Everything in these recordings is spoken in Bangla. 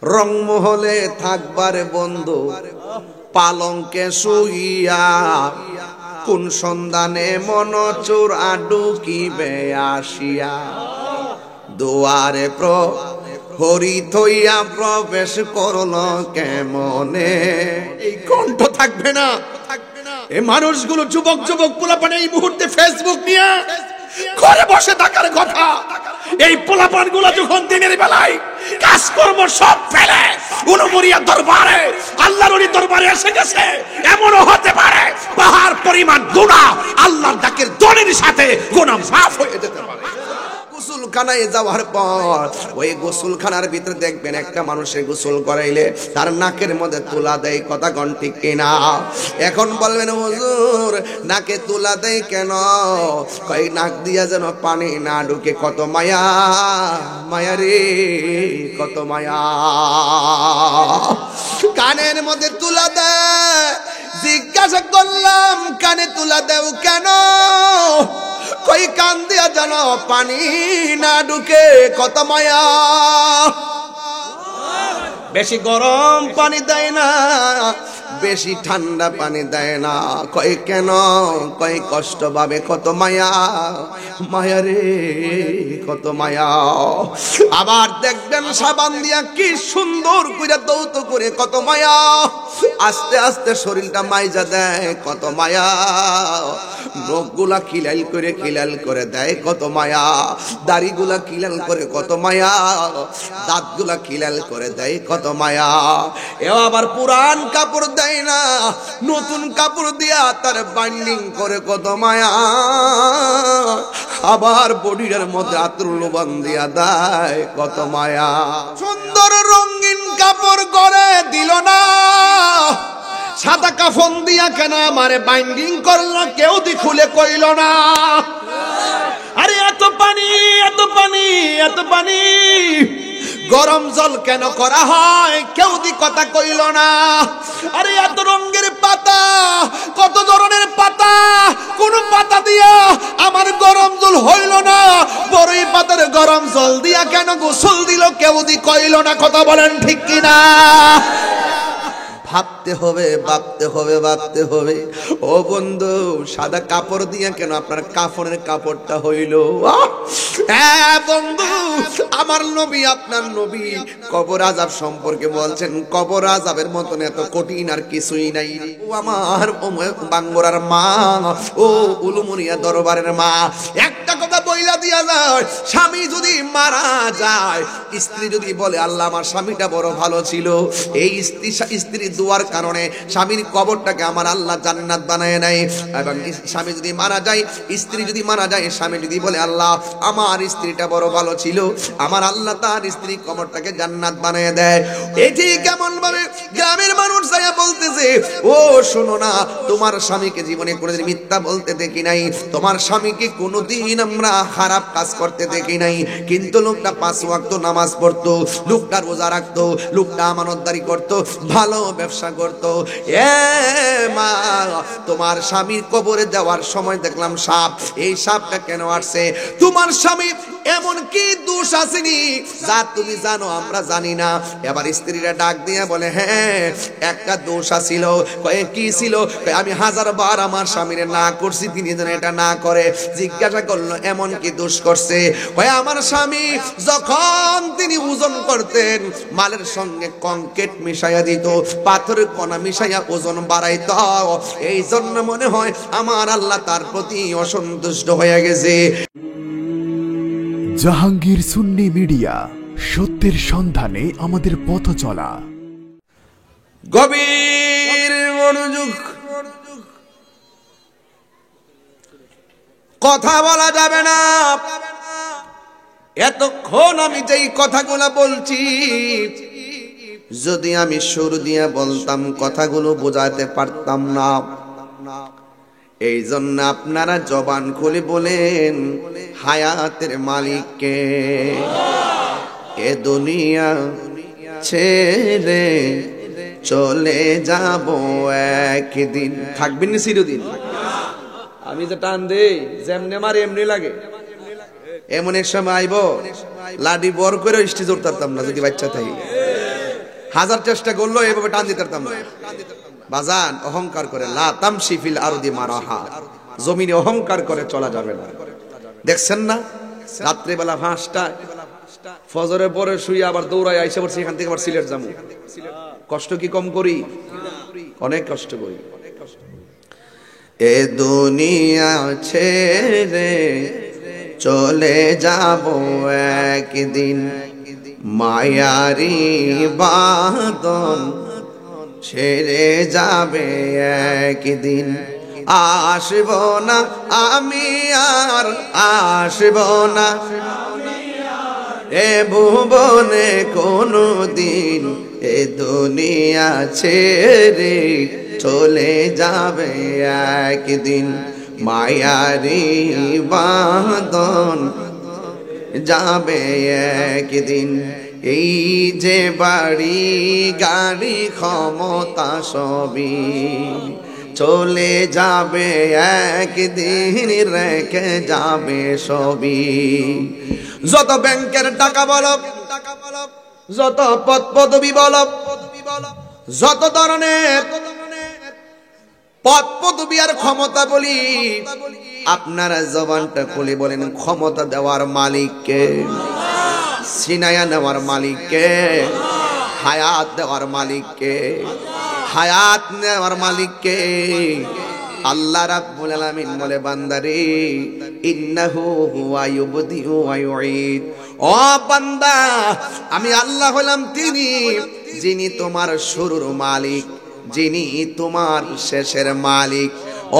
রংমহলে থাকবারে বন্ধু পালঙ্কে শুইয়া, কোন সন্ধানে মন চোর আডুকিবে আসিয়া। দুয়ারে প্রহরী থইয়া প্রবেশ করল কেমনে। এই কণ্ঠ থাকবে না। এই মানুষগুলো যুবক যুবক পোলাপান এই মুহূর্তে ফেসবুক নিয়ে ঘরে বসে থাকার কথা। এই পোলাপান গুলা যখন দিনের বেলায় কাজকর্ম সব ফেলে উলুমরিয়া দরবারে, আল্লাহর ওলি দরবারে এসে গেছে, এমনও হতে পারে পাহাড় পরিমাণ গুনাহ আল্লাহর ডাকের দড়ির সাথে গুনাহ মাফ হয়ে যেতে পারে। গোসলখানায় যাওয়ার পর ওই গোসলখানার ভিতরে দেখবেন একটা মানুষের গোসল করাইলে তার নাকের মধ্যে তুলা দেয়, কথা কোন ঠিক কিনা? এখন বলবেন হুজুর নাকে তুলা দেয় কেন? কই নাক দিয়া যেন পানি না ঢুকে। কত মায়া, মায়া রে কত মায়া। কানের মধ্যে তুলা দেয়। জিজ্ঞাসা করলাম কানে তুলা দেও কেন? কই কান দিয়া যেন পানি না ঢুকে, কত মায়া। বেশি গরম পানি দেয় না, বেশি ঠান্ডা পানি দেয় না। কই কেন? কই কষ্ট পাবে, কত মায়া, মায়া রে কত মায়া। আবার দেখবেন সাবান দিয়া কি সুন্দর করে দৌত করে, কত মায়া। আস্তে আস্তে শরীরটা মাইজা দেয়, কত মায়া। নখগুলা খিলাল করে দেয়, কত মায়া। দাড়িগুলা খিলাল করে, কত মায়া। দাঁতগুলা খিলাল করে দেয়, কত মায়া। এ আবার পুরান কাপড় দেয় না, নতুন কাপড় দিয়া তার বাইন্ডিং করে, কত মায়া। আবার বডির মধ্যে আতর লোবান দিয়া দেয়, কত মায়া। সুন্দর রঙিন কাপড় করে দিল না, সাদা কাফন দিয়া কেন আমারে বাইন্ডিং করলো, কেউ দি খুলে কইল না। আরে এত পানি, এত পানি, এত পানি, গরম জল কেন করা হয়, কেউ দি কথা কইল না। আরে এত রঙের পাতা, কত ধরনের পাতা, কোন পাতা দিয়া আমার গরম জল হইল না, বড়ই পাতার গরম জল দিয়া কেন গোসল দিল, কেউ দি কইল না। কথা বলেন ঠিক কিনা? ভাবতে হবে, ভাবতে হবে, ভাবতে হবে। ও বন্ধু সাদা কাপড় দিয়ে কেন আপনার কাফনের কাপড়টা হইল? হ্যাঁ বন্ধু, আমার নবী আপনার নবী কবর আযাব সম্পর্কে বলছেন, কবর আযাবের মতন এত কঠিন আর কিছুই নাই। ও আমার বাঙ্গুরার মা, ও উলুমরিয়া দরবারের মা, একটা কথা বইলা দিয়া যায়, স্বামী যদি মারা যায়, স্ত্রী যদি বলে আল্লাহ আমার স্বামীটা বড় ভালো ছিল, এই স্ত্রী দুয়ার কারণে স্বামীর কবরটাকে আমার আল্লাহ জান্নাত বানায় নাই। এবং স্বামী যদি মারা যায়, স্ত্রী যদি মারা যায়, স্বামী যদি বলে আল্লাহ আমার স্ত্রীটা বড় ভালো ছিল, আমার আল্লাহ তার স্ত্রী কবরটাকে জান্নাত বানায় দেয়। এটি কেমন ভাবে গ্রামের মানুষ যাইয়া বলতেছে, ও শোনো না, তোমার স্বামীকে জীবনে কোনোদিন মিথ্যা বলতে দেখি নাই, তোমার স্বামীকে কোনোদিন আমরা খারাপ কাজ করতে দেখি নাই, কিন্তু লোকটা 5 ওয়াক্ত নামাজ পড়তো, লোকটা রোজা রাখতো, লোকটা আমানতদারি করতো, ভালো ব্যবসা করতো। এ মা, তোমার স্বামীর কবরে যাওয়ার সময় দেখলাম সাপ। এই সাপটা কেন আসছে? তোমার স্বামী এমন কি দোষ আসেনি যা তুমি জানো আমরা জানি না? এবার স্ত্রীরা ডাক দিয়ে বলে, হ্যাঁ একটা দোষ আছিল। কয়ে কি ছিল? আমি 1000 বার আমার স্বামীরে না করছি, তিনি যেন এটা না করে। জিজ্ঞাসা করলো এমন কি দোষ করছে? কয়ে আমার স্বামী যখন তিনি ওজন করতেন, মালের সঙ্গে কংক্রিট মিশাইয়া দিত, পাথরের কণা মিশাইয়া ওজন বাড়াইত, এই জন্য মনে হয় আমার আল্লাহ তার প্রতি অসন্তুষ্ট হয়ে গেছে। জাহাঙ্গীর সুন্নি মিডিয়া, সত্যের সন্ধানে আমাদের পথ চলা। গভীর মনোযোগ, কথা বলা যাবে না। এতক্ষণ আমি যেই কথাগুলো বলছি, যদি আমি সুর দিয়ে বলতাম কথাগুলো বোঝাতে পারতাম না। এই জন্য আপনারা জবান খুলে বলেন হায়াতের মালিককে। এ দুনিয়া ছেড়ে চলে যাব একদিন, থাকবেন না চিরদিন। আমি যে টান দেই, যেমনে মারে এমনি লাগে। এমন এক সময় আইব লাডি বর করে স্টেজ উঠতাম না যদি বাচ্চা থাকি। হাজার চেষ্টা করলো এইভাবে টান দিতে পারতাম না। বাজান অহংকার করে লা তামশি ফিল আরদি মারাহা, জমিনে অহংকার করে চলা যাবে না। দেখছেন না রাত্রে বেলা 5টা ফজরের পরে শুয়ে আবার দৌড়ায় আইসা পড়ছি এখান থেকে আবার সিলেট যাবো। কষ্ট কি কম করি? অনেক কষ্ট করি। এ দুনিয়া ছেড়ে চলে যাব একদিন, মায়ারি বাঁধন ছেড়ে যাবে একদিন। আসব না আমি আর আসব না এ ভুবনে কোনো দিন, এ দুনিয়া ছেড়ে চলে যাবে একদিন, মায়ারি বাঁধন যাবে একদিন। এই যে বাড়ি গাড়ি ক্ষমতা সবই চলে যাবে একদিন, রেখে যাবে সবই। যত ব্যাংকের টাকা বলো, যত পদ পদবি বলো, যত ধরনের পদ পদবি আর ক্ষমতা বলি, আপনারা জবানটা খুলে বলেন ক্ষমতা দেওয়ার মালিককে, সিনায়া নেওয়ার মালিককে, হায়াত দেওয়ার মালিককে, হায়াত নেওয়ার মালিককে। আল্লাহ রাব্বুল আলামিন বলে বান্দারে ইন্নাহু হুয়া ইউবদিউ ওয়া ইউঈদ, ও বান্দা আমি আল্লাহ হলাম তিনি যিনি তোমার শুরুর মালিক, যিনি তোমার শেষের মালিক।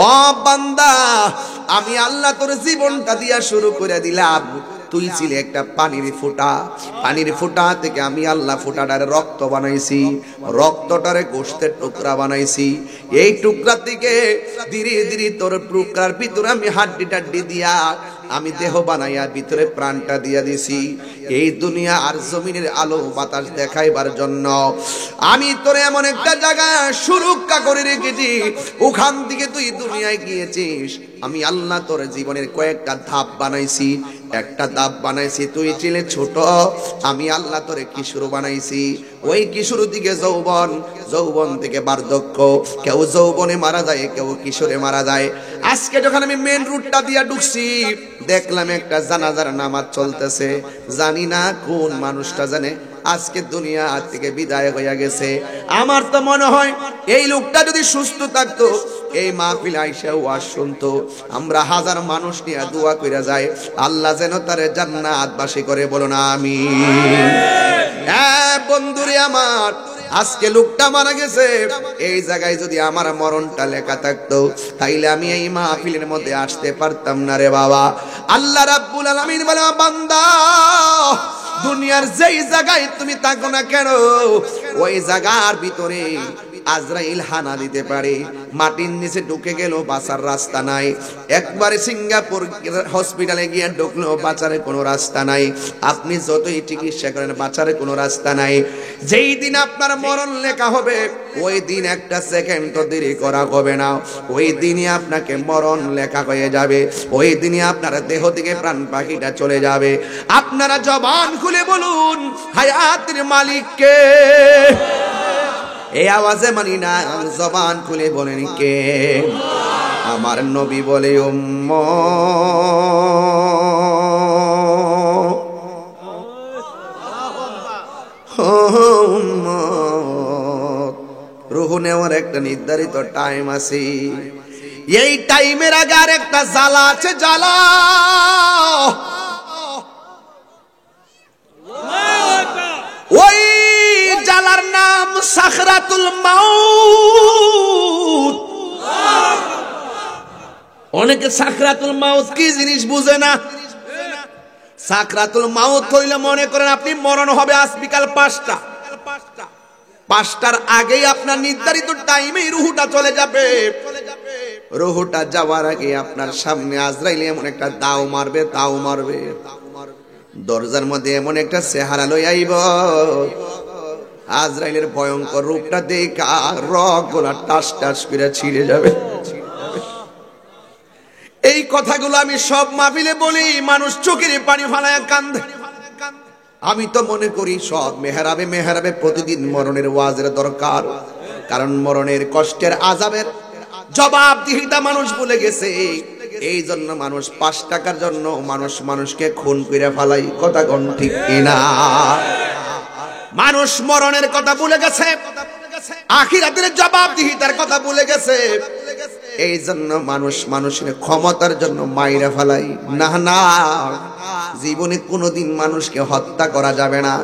ও বান্দা আমি আল্লাহ তোর জীবনটা দিয়া শুরু করে দিলাম। তুই ছিলে একটা পানির ফোঁটা, পানির ফোঁটা থেকে আমি আল্লাহ ফোঁটাটারে রক্ত বানাইছি, রক্তটারে গোশতের টুকরা বানাইছি। এই টুকরা থেকে ধীরে ধীরে তোর টুকরার ভিতরে আমি হাড্ডি টাড্ডি দিয়া আমি দেহ বানাইয়া ভিতরে প্রাণটা দিয়া দিছি। এই দুনিয়া আর জমিনের আলো বাতাস দেখাইবার জন্য আমি তোরে এমন একটা জায়গা সুরক্ষা করে রেখেছি, ওখান থেকে তুই দুনিয়ায় গিয়েছিস। আমি আল্লাহ তোর জীবনের কয়েকটা ধাপ বানাইছি, একটা ধাপ বানাইছি তুই ছিলে ছোট, আমি আল্লাহ তোরে কিশোর বানাইছি। ওই কিশোর থেকে যৌবন, যৌবন থেকে বার্ধক্য, কেউ যৌবনে মারা যায়, কেউ কিশোরে মারা যায়। আজকে যখন আমি মেন রুটটা দিয়া ঢুকছি দেখলাম একটা জানাজার নামাজ চলতেছে, জানি না কোন মানুষটা জানে আজকে দুনিয়া থেকে বিদায় হইয়া গেছে। আমার তো মনে হয় এই লোকটা যদি সুস্থ থাকতো এই মাহফিল আইসা ওয়াজ শুনতো, আমরা হাজার মানুষ নিয়ে দোয়া কইরা যায় আল্লাহ যেন তারে জান্নাতবাসী করে, বলো না আমিন। হ্যাঁ বন্ধুরে আমার, আজকে লোকটা মারা গেছে, এই জায়গায় যদি আমার মরণটা লেখা থাকতো তাইলে আমি এই মাহফিলের মধ্যে আসতে পারতাম না রে বাবা। আল্লাহ রাব্বুল আলামিন বলে বান্দা দুনিয়ার যেই জায়গায় তুমি থাকো না কেন ওই জায়গার ভিতরে আজরাইল হানা দিতে পারে, মাটির নিচে ঢুকে গেল বাঁচার রাস্তা নাই। একবারে সিঙ্গাপুর হসপিটালে গিয়ে ঢুকলো বাঁচার কোনো রাস্তা নাই, আপনি যতই চিকিৎসা করেন বাঁচার কোনো রাস্তা নাই। যেই দিন আপনার মরণ লেখা হবে ওই দিন একটা সেকেন্ড তো দেরি করা হবে না, ওই দিনই আপনাকে মরণ লেখা হয়ে যাবে, ওই দিনই আপনার দেহ থেকে প্রাণ পাখিটা চলে যাবে। আপনারা জবান খুলে বলুন হায়াতের মালিককে। এই আওয়াজে মানি না, জবান খুলে বলেন কে? আমার নবী বলে রুহ নেওয়ার একটা নির্ধারিত টাইম আছে, এই টাইমের আগে আর একটা জ্বালা আছে, জ্বালা। ওই জ্বালার নাম সাকরাতুল মাউত। অনেকে সাকরাতুল মাউত কি জিনিস বুঝে না। সাকরাতুল মাউত হইলে মনে করেন আপনি মরণ হবে আজ বিকাল 5টা, 5টার আগেই আপনার নির্ধারিত টাইমে রুহটা চলে যাবে। রুহটা যাওয়ার আগে আপনার সামনে আজরাইল এমন একটা দাও মারবে, দাও মারবে, দরজার মধ্যে এমন একটা চেহারা লই আইব, আজরাইলের ভয়ঙ্কর রূপটা দেখা রক গোলা টাস টাস করে ছিঁড়ে যাবে। এই কথাগুলো আমি সব মাহফিলে বলি, মানুষ চোখের পানি ফালায় কান্দে। আমি তো মনে করি সব মেহরাবে মেহরাবে প্রতিদিন মরণের ওয়াজের দরকার, কারণ মরণের কষ্টের আযাবের জবাবদিহিতা মানুষ ভুলে গেছে। এই জন্য মানুষ 5 টাকার জন্য মানুষকে খুন করে ফেলাই। কথা কোন ঠিক কিনা? মানুষ মরণের কথা ভুলে গেছে, আখিরাতের জবাবদিহিতার কথা ভুলে গেছে। এই জন্য মানুষের ক্ষমতার জন্য মাইরা ফেলাই। না না, জীবনে কোনোদিন মানুষকে হত্যা করা যাবে না।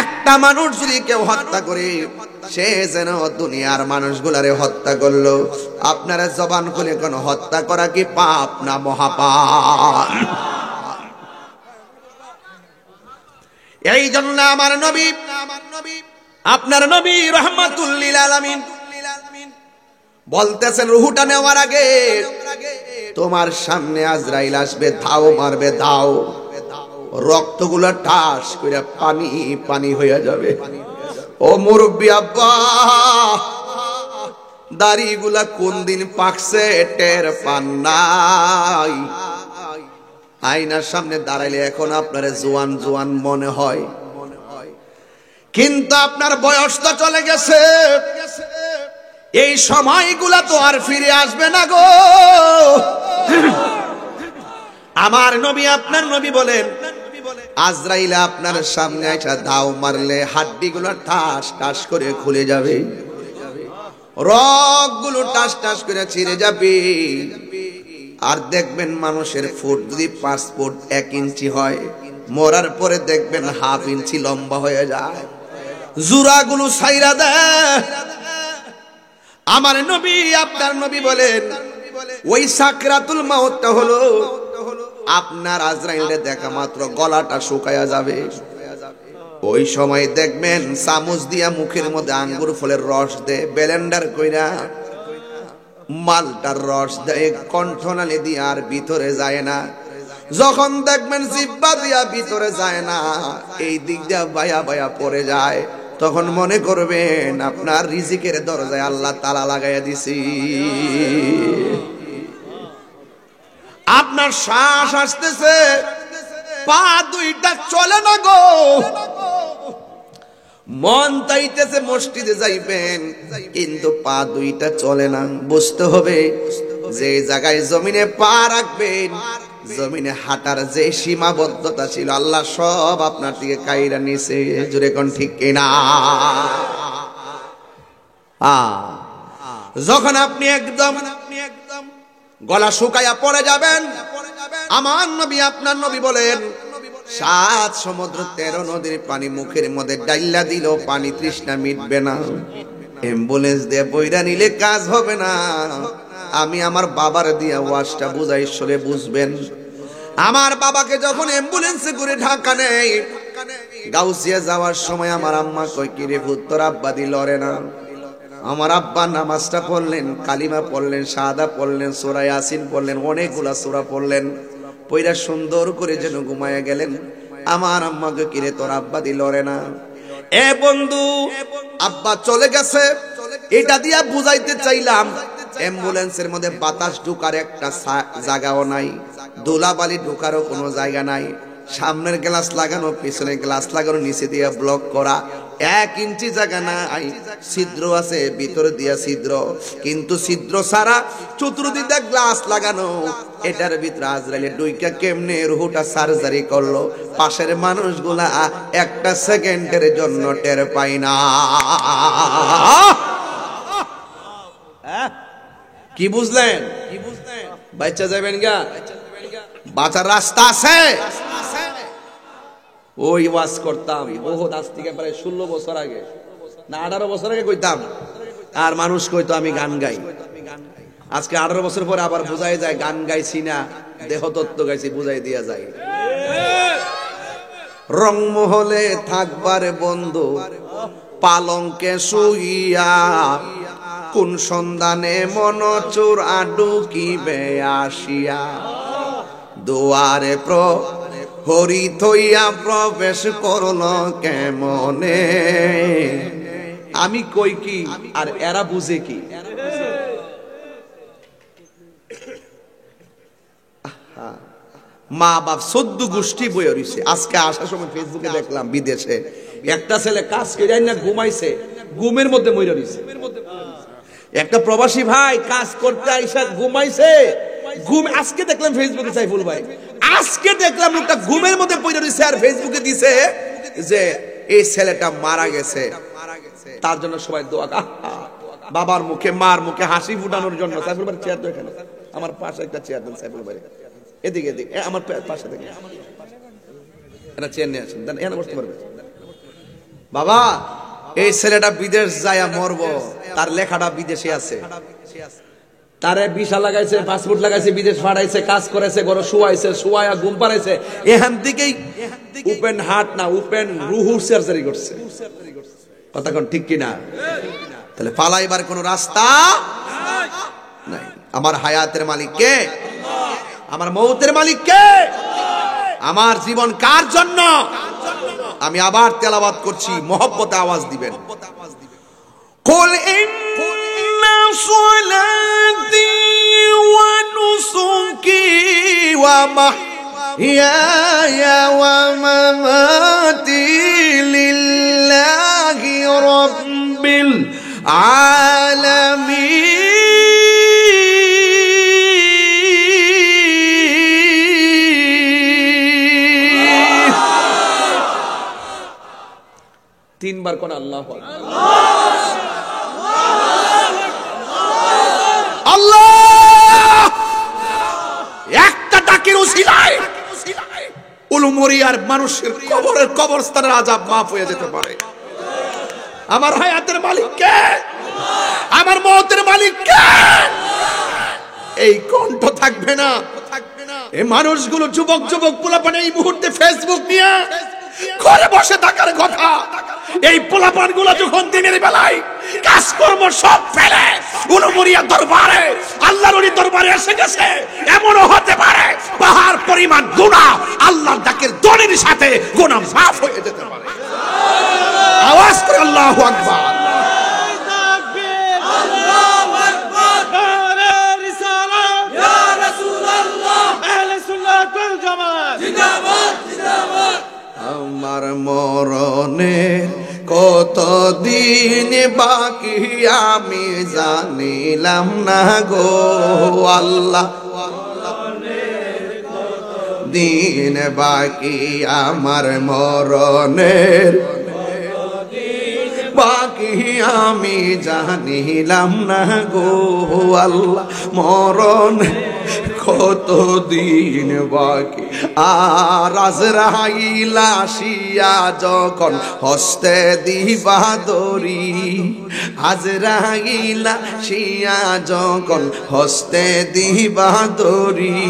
একটা মানুষ যদি কেউ হত্যা করে, সে যেন দুনিয়ার মানুষগুলারে হত্যা করলো। আপনারা জবান খুলে কোন হত্যা করা কি পাপ না মহাপাপ? এই জন্য আমার নবী, আপনার নবী রাহমাতুল লিল আলামিন বলতেছেন, রুহুটা নেওয়ার আগে তোমার সামনে আজরাইল আসবে, ধাও মারবে, ধাও, রক্তগুলা ঠাস করে পানি পানি হয়ে যাবে। ও মুরব্বি আব্বা, দাড়িগুলা কোন দিন পাকছে টের পান নাই। আয়নার সামনে দাঁড়াইলে এখন আপনার জোয়ান জোয়ান মনে হয়, কিন্তু আপনার বয়স তো চলে গেছে। এই সময়গুলা তো আর ফিরে আসবে না গো। আমার নবী, আপনার নবী বলেন, আজরাইল আপনার সামনে একটা দাও মারলে হাড্ডিগুলো ঠাস ঠাস করে খুলে যাবে, রগগুলো টাস টাস করে ছিঁড়ে যাবে। আর দেখবেন মানুষের ফুট যদি 5 ফুট 1 ইঞ্চি হয়, মরার পরে দেখবেন হাফ ইঞ্চি লম্বা হয়ে যায়, জুরাগুলো ছাইরা দেয়। আমার নবী, আপনার নবী বলেন, ওই সাকরাতুল মাউতটা হলো আপনার আজরাইলে দেখা মাত্র গলাটা শুকায়া যাবে। ওই সময় দেখবেন চামচ দিয়া মুখের মধ্যে আঙ্গুর ফলের রস দে, ব্লেন্ডার কইরা মালটার রস দেয়, কণ্ঠনালী দিয়ে আর ভিতরে যায় না। যখন দেখবেন জিহ্বা দিয়া ভিতরে যায় না, এই দিক দিয়া বায়া বায়া পড়ে যায়, তখন মনে করবেন আপনার রিজিকের দরজায় আল্লাহ তালা লাগাইয়া দিছি। আপনার শ্বাস আসতেছে, পা দুইটা চলে না গো, মন চাইতেছে মসজিদে যাইবেন, কিন্তু পা দুইটা চলে না। বুঝতে হবে যে জায়গায় জমিনে পা রাখবেন, জমিনে হাঁটার যে সীমাবদ্ধতা ছিল আল্লাহ সব আপনার দিকে কাইরা নিছে। জোরে কোন ঠিক কিনা? যখন আপনি একদম গলা শুকায়া পড়ে যাবেন, আমার নবী, আপনার নবী বলেন, 7 সমুদ্র 13 নদীর পানি মুখের মধ্যে ডাইলা দিল, পানি তৃষ্ণা মিটবে না। অ্যাম্বুলেন্স দিয়ে বইরা নিলে কাজ হবে না। আমি আমার বাবার দিয়া ওয়াজটা বুঝাই, সরে বুঝবেন। আমার বাবাকে যখন অ্যাম্বুলেন্সে করে ঢাকা নেই, গাউসিয়া যাওয়ার সময় আমার আম্মা কয়, কি রে ভূত, তোর আব্বা দি লড়ে না? আমার আব্বা নামাজটা পড়লেন, কালিমা পড়লেন, শাহাদা পড়লেন, সূরা ইয়াসিন পড়লেন, অনেকগুলা সূরা পড়লেন, পয়রা সুন্দর করে যেন ঘুমায়া গেলেন। আমার আম্মাকে, কি রে তোর আব্বা দি লড়ে না? এ বন্ধু, আব্বা চলে গেছে, এটা দিয়া বুঝাইতে চাইলাম। অ্যাম্বুলেন্সের মধ্যে বাতাস ঢুকার একটা জায়গাও নাই, ধুলাবালি ঢুকারও কোনো জায়গা নাই, সামনের গ্লাস লাগানো, পিছনে গ্লাস লাগানো, নিচে দিয়ে ব্লক করা, 1 ইঞ্চি জায়গা নাই, ছিদ্র আছে ভিতরে দিয়া ছিদ্র, কিন্তু ছিদ্র ছাড়া চতুর্দিকে গ্লাস লাগানো। এটার ভিতরে আজরাইলে ডুইকা কেমনে রুহুটা সার্জারি করলো, পাশের মানুষগুলা 1 সেকেন্ডের জন্য টের পায় না। কি বুঝলেন? বাচ্চা যাবেন গা, বাঁচার রাস্তা আছে। ওই ওয়াজ করতাম বহুত, আজ থেকে প্রায় 16 বছর আগে না 18 বছর আগে কইতাম, আর মানুষ কইতো আমি গান গাই। আজকে 18 বছর পরে আবার বুঝাই যায় গান গাইছি না, দেহতত্ত্ব গাইছি, বুঝাই দিয়া যায়। রংমহলে থাকবার বন্ধু পালঙ্কে শুইয়া, কোন সন্ধানে মন চোর আডুকিবে আসিয়া, দুয়ারে হরি থইয়া প্রবেশ করল কেমনে। আমি কই কি আর এরা বুঝে কি? মা বাপ 14 গোষ্ঠী বয়ে রইছে। আজকে আসার সময় ফেসবুকে দেখলাম বিদেশে একটা ছেলে কাজ করে না ঘুমাইছে, ঘুমের মধ্যে মরে রইছে। একটা প্রবাসী ভাই কাজ করতে আইসা ঘুমাইছে, ঘুম আজকে দেখলাম ফেসবুকে, সাইফুল ভাই আজকে দেখলাম লোকটা ঘুমের মধ্যে পড়ে রইছে আর ফেসবুকে দিছে যে এই ছেলেটা মারা গেছে, তার জন্য সবাই দোয়া। বাবার মুখে মার মুখে হাসি ফুটানোর জন্য। সাইফুল ভাই চেয়ার তো এখানে, আমার পাশে একটা চেয়ার দেন সাইফুল ভাই, এদিকে এদিকে আমার পাশে থেকে একটা চেয়ার নিয়ে আসেন, দেন এখানে বসতে পারবে। বাবা এই ছেলেটা বিদেশ যায় মরবো, তার লেখাটা বিদেশে আছে, তারে ভিসা লাগাইছে, পাসপোর্ট লাগাইছে, বিদেশ পাঠাইছে, কাজ করেছে, ঘরে শুয়াইছে, শুয়ায়া ঘুম পাড়াইছে, এখান থেকেই ওপেন হার্ট না ওপেন রুহু সার্জারি করছে। কথা কোন ঠিক কিনা? তাহলে পালাইবার কোন রাস্তা নাই। আমার হায়াতের মালিক কে? আমার মৌতের মালিক কে? আমার জীবন কার জন্য? আমি আবার তেলাওয়াত করছি, মহব্বতে আওয়াজ দিবেন। কুল ইন্না সলাতি ওয়া নুসুকি ওয়া মাহইয়ায়া ওয়া মামাতি লিল্লাহি রাব্বিল আলামিন। তিনবার কোন আল্লাহু আকবার। আল্লাহ একটা ডাকের উসিলায় উলুমরিয়ার মানুষের কবরের কবরস্থানের আযাব মাফ হয়ে যেতে পারে। আমার হায়াতের মালিক কে? আমার মওতের মালিক কে? এই কণ্ঠ থাকবে না। এই মানুষগুলো যুবক যুবক পোলাপান এই মুহূর্তে ফেসবুক নিয়ে ঘরে বসে থাকার কথা। এই পোলাপান গুলো যখন দিনের বেলায় কাজকর্ম সব ফেলে উলুমরিয়া দরবারে, আল্লাহর ওলি দরবারে এসে গেছে, এমনও হতে পারে পাহাড় পরিমাণ গুনাহ আল্লাহর ডাকের দনির সাথে গুনাহ মাফ হয়ে যেতে পারে। আওয়াজ করে আল্লাহু আকবার। আমার মরণের কত দিন বাকি আমি জানিলাম না গো আল্লাহ, দিন বাকি আমার মরণের বাকি আমি জানিলাম না গো আল্লাহ, মরণ কত দিন বাকি। আর আজরাইল আসিয়া যখন হস্তে দিবা দড়ি, আজরাইল আসিয়া যখন হস্তে দিবা দড়ি,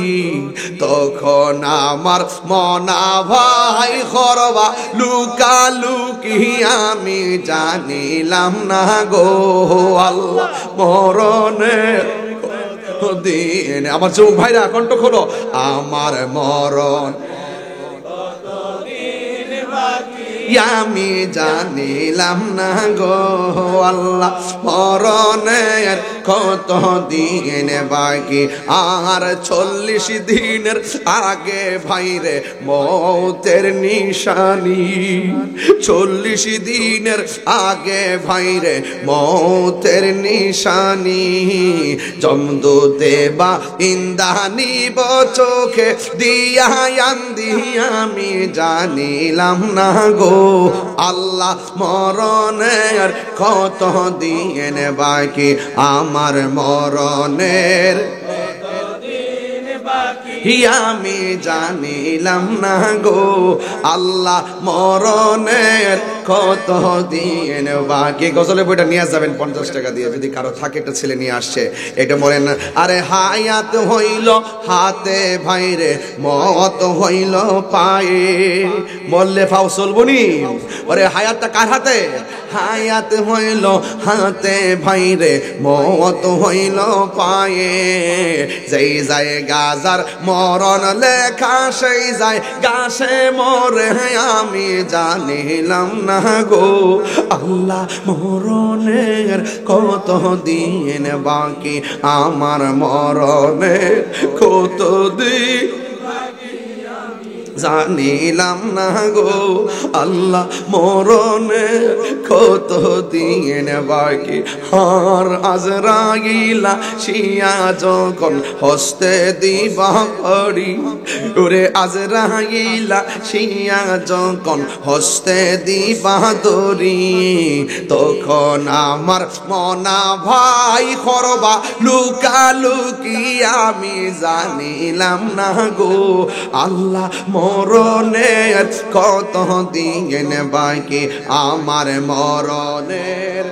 তখন আমার মনা ভাই করবা লুকালুকি আমি জানিলাম না গো আল্লাহ, মরণের দিন। আমার যুবক ভাইরা কণ্ঠ খোলো। আমার মরণ আমি জানিলাম না গো আল্লাহ, মরণের কত দিন বাকি। আর 40 দিনের আগে ভাইরে মৌতের নিশানি, 40 দিনের আগে ভাইরে মৌতের নিশানি। জমদূতে বা ইন্দানি চোখে দিয়া আন্দি আমি জানিলাম না গো আল্লাহ, মরণের কত দিন বাকি। আমার মরণের আমি জানিলাম না গো আল্লাহ, মরণের কত দিন বাকি। গজলের বইটা নিয়ে যাবেন 50 টাকা দিয়ে, যদি কারো থাকে একটা ছেলে নিয়ে আসছে এটা বলেন। আরে হায়াত হইল হাতে ভাইরে, মত হইল পায়ে, মরলে ফাও চলবনি। ওরে হায়াতটা কার হাতে? হায়াত হইল হাতে ভাইরে, মত হইল পায়ে। যেই যায় গাজার মরণ লেখা, সেই যায় গাছে মরে আমি জানিলাম না গো আল্লাহ, মরণের কত দিন বাকি। আমার মরণের কত দিন জানিলাম না গো আল্লাহ মরণে কত দিন বাকি। আর আজরাইলা শিয়া যখন হস্তে দিবা করি, ওরে আজরাইলা শিয়া যখন হস্তে দিবা দরি, তখন আমার মনা ভাই করবা লুকালুকি। আমি জানিলাম না গো আল্লাহ মরণের কত দিন বাকি। আমার মরণের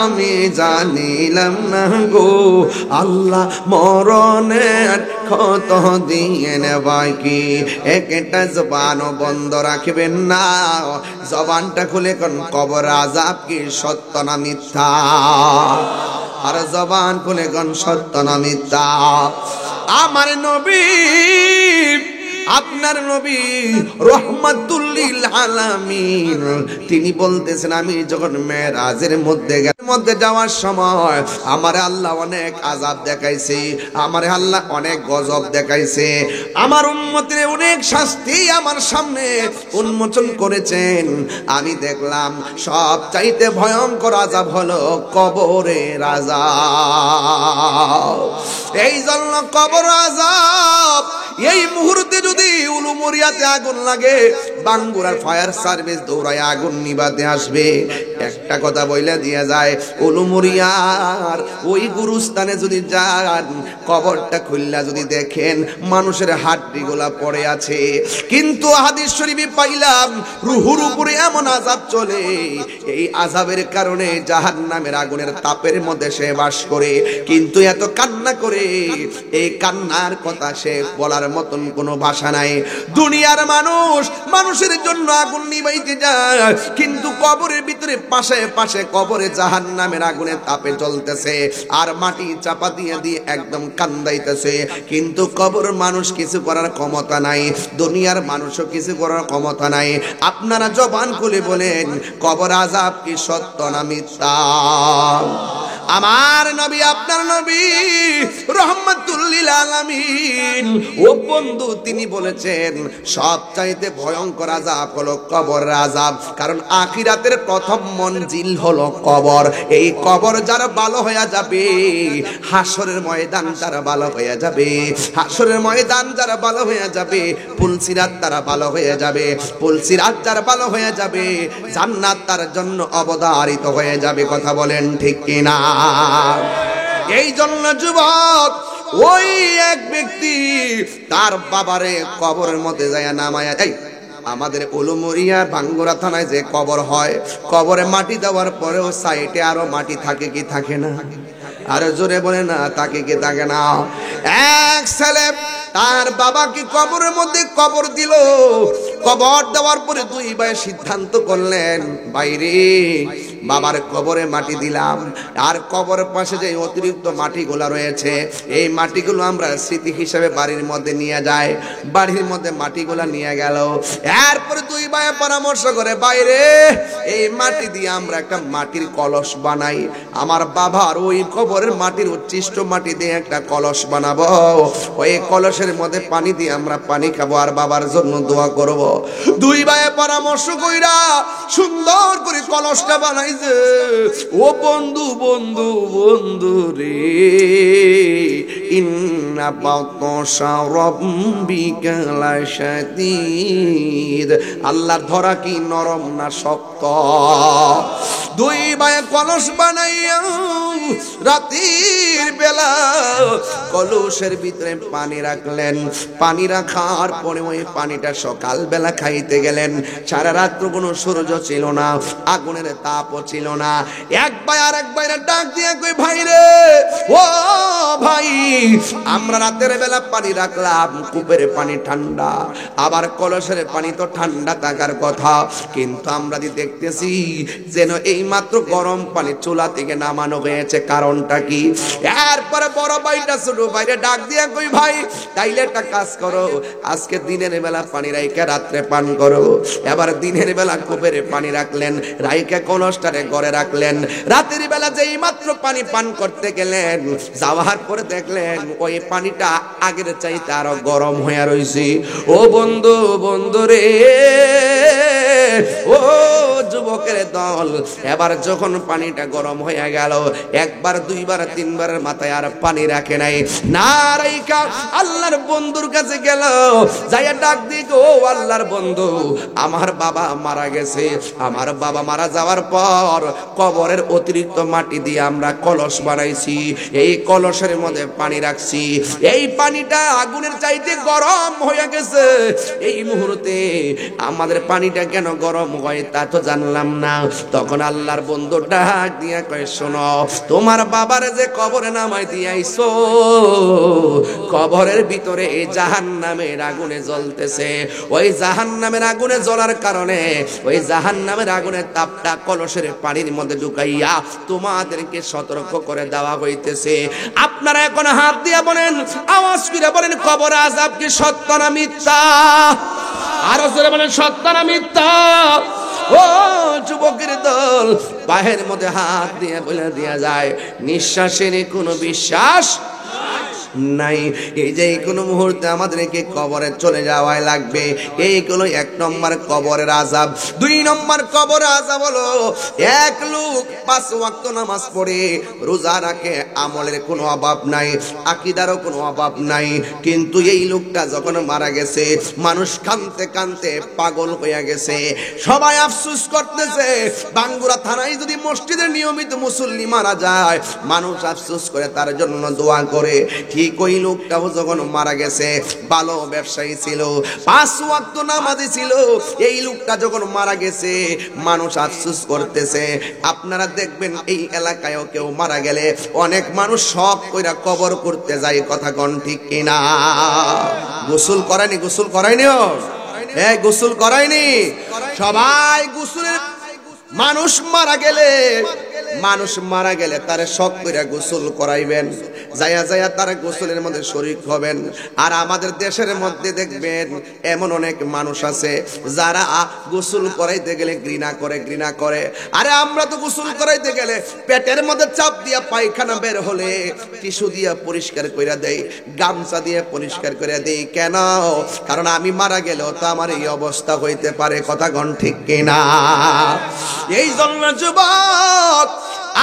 আমি জানিলাম না গো আল্লাহ মরণের কত দিন বাকি। একটা জবান বন্ধ রাখবেন না, জবানটা খুলে কোন কবর আযাব কি সত্য না মিথ্যা, আর জবান খুলে কোন সত্য না মিথ্যা। আমার নবী, আপনার নবী রহমাতুল লিল আলামিন, তিনি বলতেছেন আমি যখন মেরাজের মধ্যে যাওয়ার সময় আমারে আল্লাহ অনেক আযাব দেখাইছে, আমারে আল্লাহ অনেক গজব দেখাইছে, আমার উম্মতের অনেক শাস্তি আমার সামনে উন্মোচন করেছেন। আমি দেখলাম সব চাইতে ভয়ঙ্কর আযাব হলো কবরের আযাব। এই জন্য কবর আযাব এই মুহূর্তে যদি উলুমরিয়াতে আগুন লাগে, বাঙ্গুরার ফায়ার সার্ভিস দৌড়ায় আগুন নিভাতে আসবে। একটা কথা বইলা দিয়া যায়, উলুমরিয়ার ওই গুরুস্থানে যদি যান, কবরটা খুললা যদি দেখেন মানুষের হাড্ডিগুলা পড়ে আছে, কিন্তু হাদিস শরীফে পাইলাম রুহুর উপরে এমন আযাব চলে, এই আযাবের কারণে জাহান্নামের আগুনের তাপের মধ্যে সে বাস করে, কিন্তু এত কান্না করে, এই কান্নার কথা সে বলার মতন কোনো ভাষা নাই। দুনিয়ার মানুষ মানুষের জন্য আগুন নিভাইতে যায়, কিন্তু কবরের ভিতরে পাশে পাশে কবরে জাহান্নামের আগুনের তাপে জ্বলতেছে, আর মাটি চাপা দিয়ে দিয়ে একদম কান্দাইতেছে, কিন্তু কবর মানুষ কিছু করার ক্ষমতা নাই, দুনিয়ার মানুষও কিছু করার ক্ষমতা নাই। আপনারা জবান খুলে বলেন কবর আযাব কি সত্য না মিথ্যা? আমার নবী, আপনার নবী রহমাতুল লিল আলামিন, ও বন্ধু, তিনি বলেছেন সবচাইতে ভয়ঙ্কর আযাব হলো কবর আযাব, কারণ আখিরাতের প্রথম মঞ্জিল হলো কবর। এই কবর যারা ভালো হয়ে যাবে, হাসরের ময়দান যারা ভালো হয়ে যাবে, হাসরের ময়দান যারা ভালো হয়ে যাবে, পুলসিরাত তারা ভালো হয়ে যাবে, পুলসিরাত যারা ভালো হয়ে যাবে, জান্নাত তার জন্য অবধারিত হয়ে যাবে। কথা বলেন ঠিক কিনা? এই জন্য যুবক, ওই এক ব্যক্তি তার বাবারে কবরের মধ্যে যায় নামায়া, এই আমাদের উলুমরিয়া ভাঙ্গুরা থানায় যে কবর হয়, কবরে মাটি দেওয়ার পরেও সাইডে আরো মাটি থাকে কি থাকে না? আর জোরে বলে না, থাকে কি থাকে না? এক ছেলে তার বাবাকে কবরের মধ্যে কবর দিল। কবর দেওয়ার পরে দুই ভাই সিদ্ধান্ত করলেন, বাইরে বাবার কবরে মাটি দিলাম, আর কবরের পাশে যে অতিরিক্ত মাটিগুলো রয়েছে, এই মাটিগুলো আমরা স্মৃতি হিসেবে বাড়ির মধ্যে নিয়ে যাই। বাড়ির মধ্যে মাটিগুলো নিয়ে গেল। এরপরে দুই ভাই পরামর্শ করে, বাইরে এই মাটি দিয়ে আমরা একটা মাটির কলস বানাই, আমার বাবার ওই কবরের মাটির উচ্ছিষ্ট মাটি দিয়ে একটা কলস বানাবো, ওই কলসের মধ্যে পানি দিয়ে আমরা পানি খাবো আর বাবার জন্য দোয়া করব। দুই ভাই পরামর্শ কইরা সুন্দর করে কলসটা বানাইছে। ও বন্ধু, বন্ধু, বন্ধু রে, ইন্না বাতশা রাব্বিকা লাশাদীদ, আল্লাহর ধরা কি নরম না শক্ত? দুই ভাই কলস বানাইয়া রাতের বেলা কলসের ভিতরে পানি রাখলেন। পানি রাখার পরে ওই পানিটা সকাল বেলা খাইতে গেলেন। সারা রাত্র কোনো সূর্য ছিল না, আগুনের তাপও ছিল না। এক ভাই আর এক ভাইরা ডাক দিয়ে কই, ভাই রে, ও ভাই, আমরা রাতের বেলা পানি রাখলাম, কূপের পানি ঠান্ডা, আবার কলসের পানি তো ঠান্ডা থাকার কথা, কিন্তু আমরা দেখতেছি যেন এই যেই মাত্র গরম পানি চুলা থেকে নামানো হয়েছে, কারণটা কি? এরপরে বড় ভাইটা ছোট ভাইরে ডাক দিয়া কই, ভাই তাইলে একটা কাজ করো, আজকে দিনের বেলা পানি রাইকা রাত্রে পান করো। এবার দিনের বেলা কূপের পানি রাখলেন, রাইকা কলসটারে ঘরে রাখলেন। রাতের বেলা যেই মাত্র পানি পান করতে গেলেন, যাওয়ার পরে দেখলেন ওই পানিটা আগের চাইতে আরো গরম হয়ে রইছে। ও বন্ধু, বন্ধুরে, ও যুবকের দল, এবার যখন পানিটা গরম হয়ে গেল, একবার দুইবার তিনবারের মাথায় আর পানি রাখে নাই, না রাইকা আল্লাহর বন্ধুর কাছে গেল, যাইয়া ডাক দিক, ও আল্লাহর বন্ধু, আমার বাবা মারা গেছে, আমার বাবা মারা যাওয়ার পর কবরের অতিরিক্ত মাটি দিয়ে আমরা কলস বানাইছি, এই কলসের মধ্যে পানি রাখছি, এই পানিটা আগুনের চাইতে গরম হয়ে গেছে। এই মুহূর্তে আমাদের পানিটা কেন গরম হয় তা তো জানলাম না। তখন আল্লাহর বন্ধু ডাক দিয়া কয়, শোনো, তোমার বাবার যে কবরে নামাই দিয়াইছো, কবরের ভিতরে এই জাহান্নামের আগুনে জ্বলতেছে, ওই জাহান্নামের আগুনে জ্বলার কারণে ওই জাহান্নামের আগুনের তাপটা কলসের পানির মধ্যে ঢুকাইয়া তোমাদেরকে সতর্ক করে দেওয়া হইতেছে। আপনারা এখন হাত দিয়া বলেন, আওয়াজ করে বলেন, কবর আযাব কি সত্য না মিথ্যা? আরো জোরে বলেন, সত্য না মিথ্যা? ও যুবকের দল, পায়ের মধ্যে হাত দিয়ে বলে দেয়া যায়, নিঃশ্বাসের কোনো বিশ্বাস নাই। এই যে কোনো মুহূর্তে আমাদেরকে কবরে চলে যাওয়াই লাগবে, এইগুলো এক নম্বর কবরের আযাব। দুই নম্বর কবরের আযাব হলো, এক লোক 5 ওয়াক্ত নামাজ পড়ে, রোজা রাখে, আমলের কোনো অভাব নাই, আকীদারও কোনো অভাব নাই, কিন্তু এই লোকটা যখন মারা গেছে, মানুষ কাঁদতে কাঁদতে পাগল হয়ে গেছে, সবাই আফসোস করতেছে। বাঙ্গুরা থানায় যদি মসজিদের নিয়মিত মুসল্লি মারা যায়, মানুষ আফসোস করে তার জন্য দোয়া করে। ঠিক ওই লোকটাও যখন মারা গেছে, ভালো ব্যবসায়ী ছিল, 5 ওয়াক্ত নামাজি ছিল, এই লোকটা যখন মারা গেছে, মানুষ আফসোস করতেছে। আপনারা দেখবেন এই এলাকায়ও কেউ মারা গেলে অনেক মানুষ শখ কইরা কবর করতে যায়, কথা কোন ঠিক কিনা? গোসল করায়নি, গোসল করায়নি, গোসল করায়নি, সবাই গোসলের, মানুষ মারা গেলে তারে শখ কইরা গোসল করাইবেন, যায়া যায়া তারা গোসলের মধ্যে শরীক হবেন। আর আমাদের দেশের মধ্যে দেখবেন এমন অনেক মানুষ আছে যারা গোসল করাইতে গেলে ঘৃণা করে। আরে আমরা তো গোসল করাইতে গেলে পেটের মধ্যে চাপ দিয়া পায়খানা বের হলে টিস্যু দিয়া পরিষ্কার কইরা দেই, গামছা দিয়ে পরিষ্কার করে দেই। কেন? কারণ আমি মারা গেলেও তো আমার এই অবস্থা হইতে পারে, কথা কোন ঠিক কিনা? এই জন্য যুবক,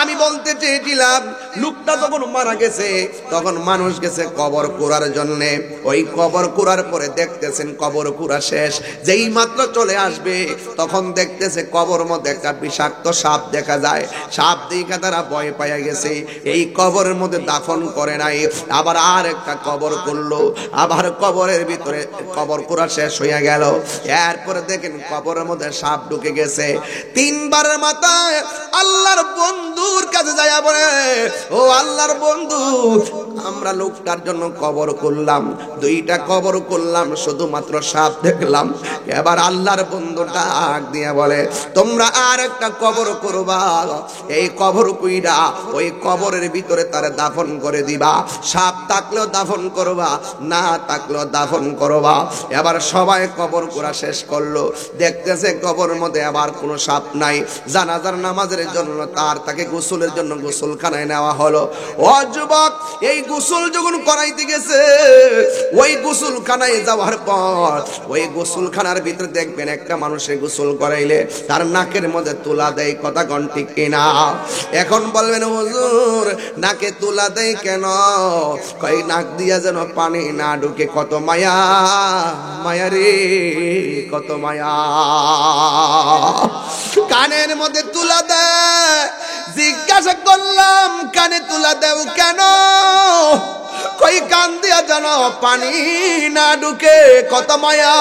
আমি বলতে চেয়েছিলাম, লোকটা যখন মারা গেছে তখন মানুষ গেছে কবর কুড়ার জন্য। ওই কবর কুড়ার পরে দেখতেছেন কবর কুড়া শেষ, যেই মাত্র চলে আসবে তখন দেখতেছে কবর মধ্যে একটা বিষাক্ত সাপ দেখা যায়। সাপ দেখে তারা ভয় পাইয়া গেছে, এই কবরের মধ্যে দাফন করে নাই, আবার আর একটা কবর করলো, আবার কবরের ভিতরে কবর কুড়া শেষ হইয়া গেল। এরপরে দেখেন কবরের মধ্যে সাপ ঢুকে গেছে। 3 বারের মাথায় আল্লাহর বন্ধুর কাছে যাইয়া বলে, ও আল্লাহর বন্ধু, আমরা লোকটার জন্য কবর করলাম, 2টা কবর করলাম, শুধুমাত্র সাপ দেখলাম। এবার আল্লাহর বন্ধু ডাক দিয়ে বলে, তোমরা আর একটা কবর করবা, এই কবর কইরা ওই কবরের ভিতরে তারে দাফন করে দিবা, সাপ থাকলেও দাফন করবা, না থাকলেও দাফন করবা। এবার সবাই কবর করা শেষ করলো, দেখতেছে কবরের মধ্যে আবার কোনো সাপ নাই। জানাজার নামাজের জন্য তাকে গোসলের জন্য গোসলখানায় নেওয়া হলো। ও যুবক, এই গোসল যখন করাইতে গেছে, ওই গোসলখানায় যাওয়ার পর ওই গোসলখানার ভিতরে দেখবেন একটা মানুষের গোসল করাইলে তার নাকের মধ্যে তুলা দেয়, কথা কোন ঠিক কিনা? এখন বলবেন, হুজুর নাকে তুলা দেয় কেন? কই নাক দিয়া যেন পানি না ঢুকে, কত মায়া, মায়া রে, কত মায়া। কানের মধ্যে তুলা দেয়, জিজ্ঞাসা করলাম কানে তুলা দেও কেন? কই কান দিয়া যেন পানি না ঢুকে, কত মায়া।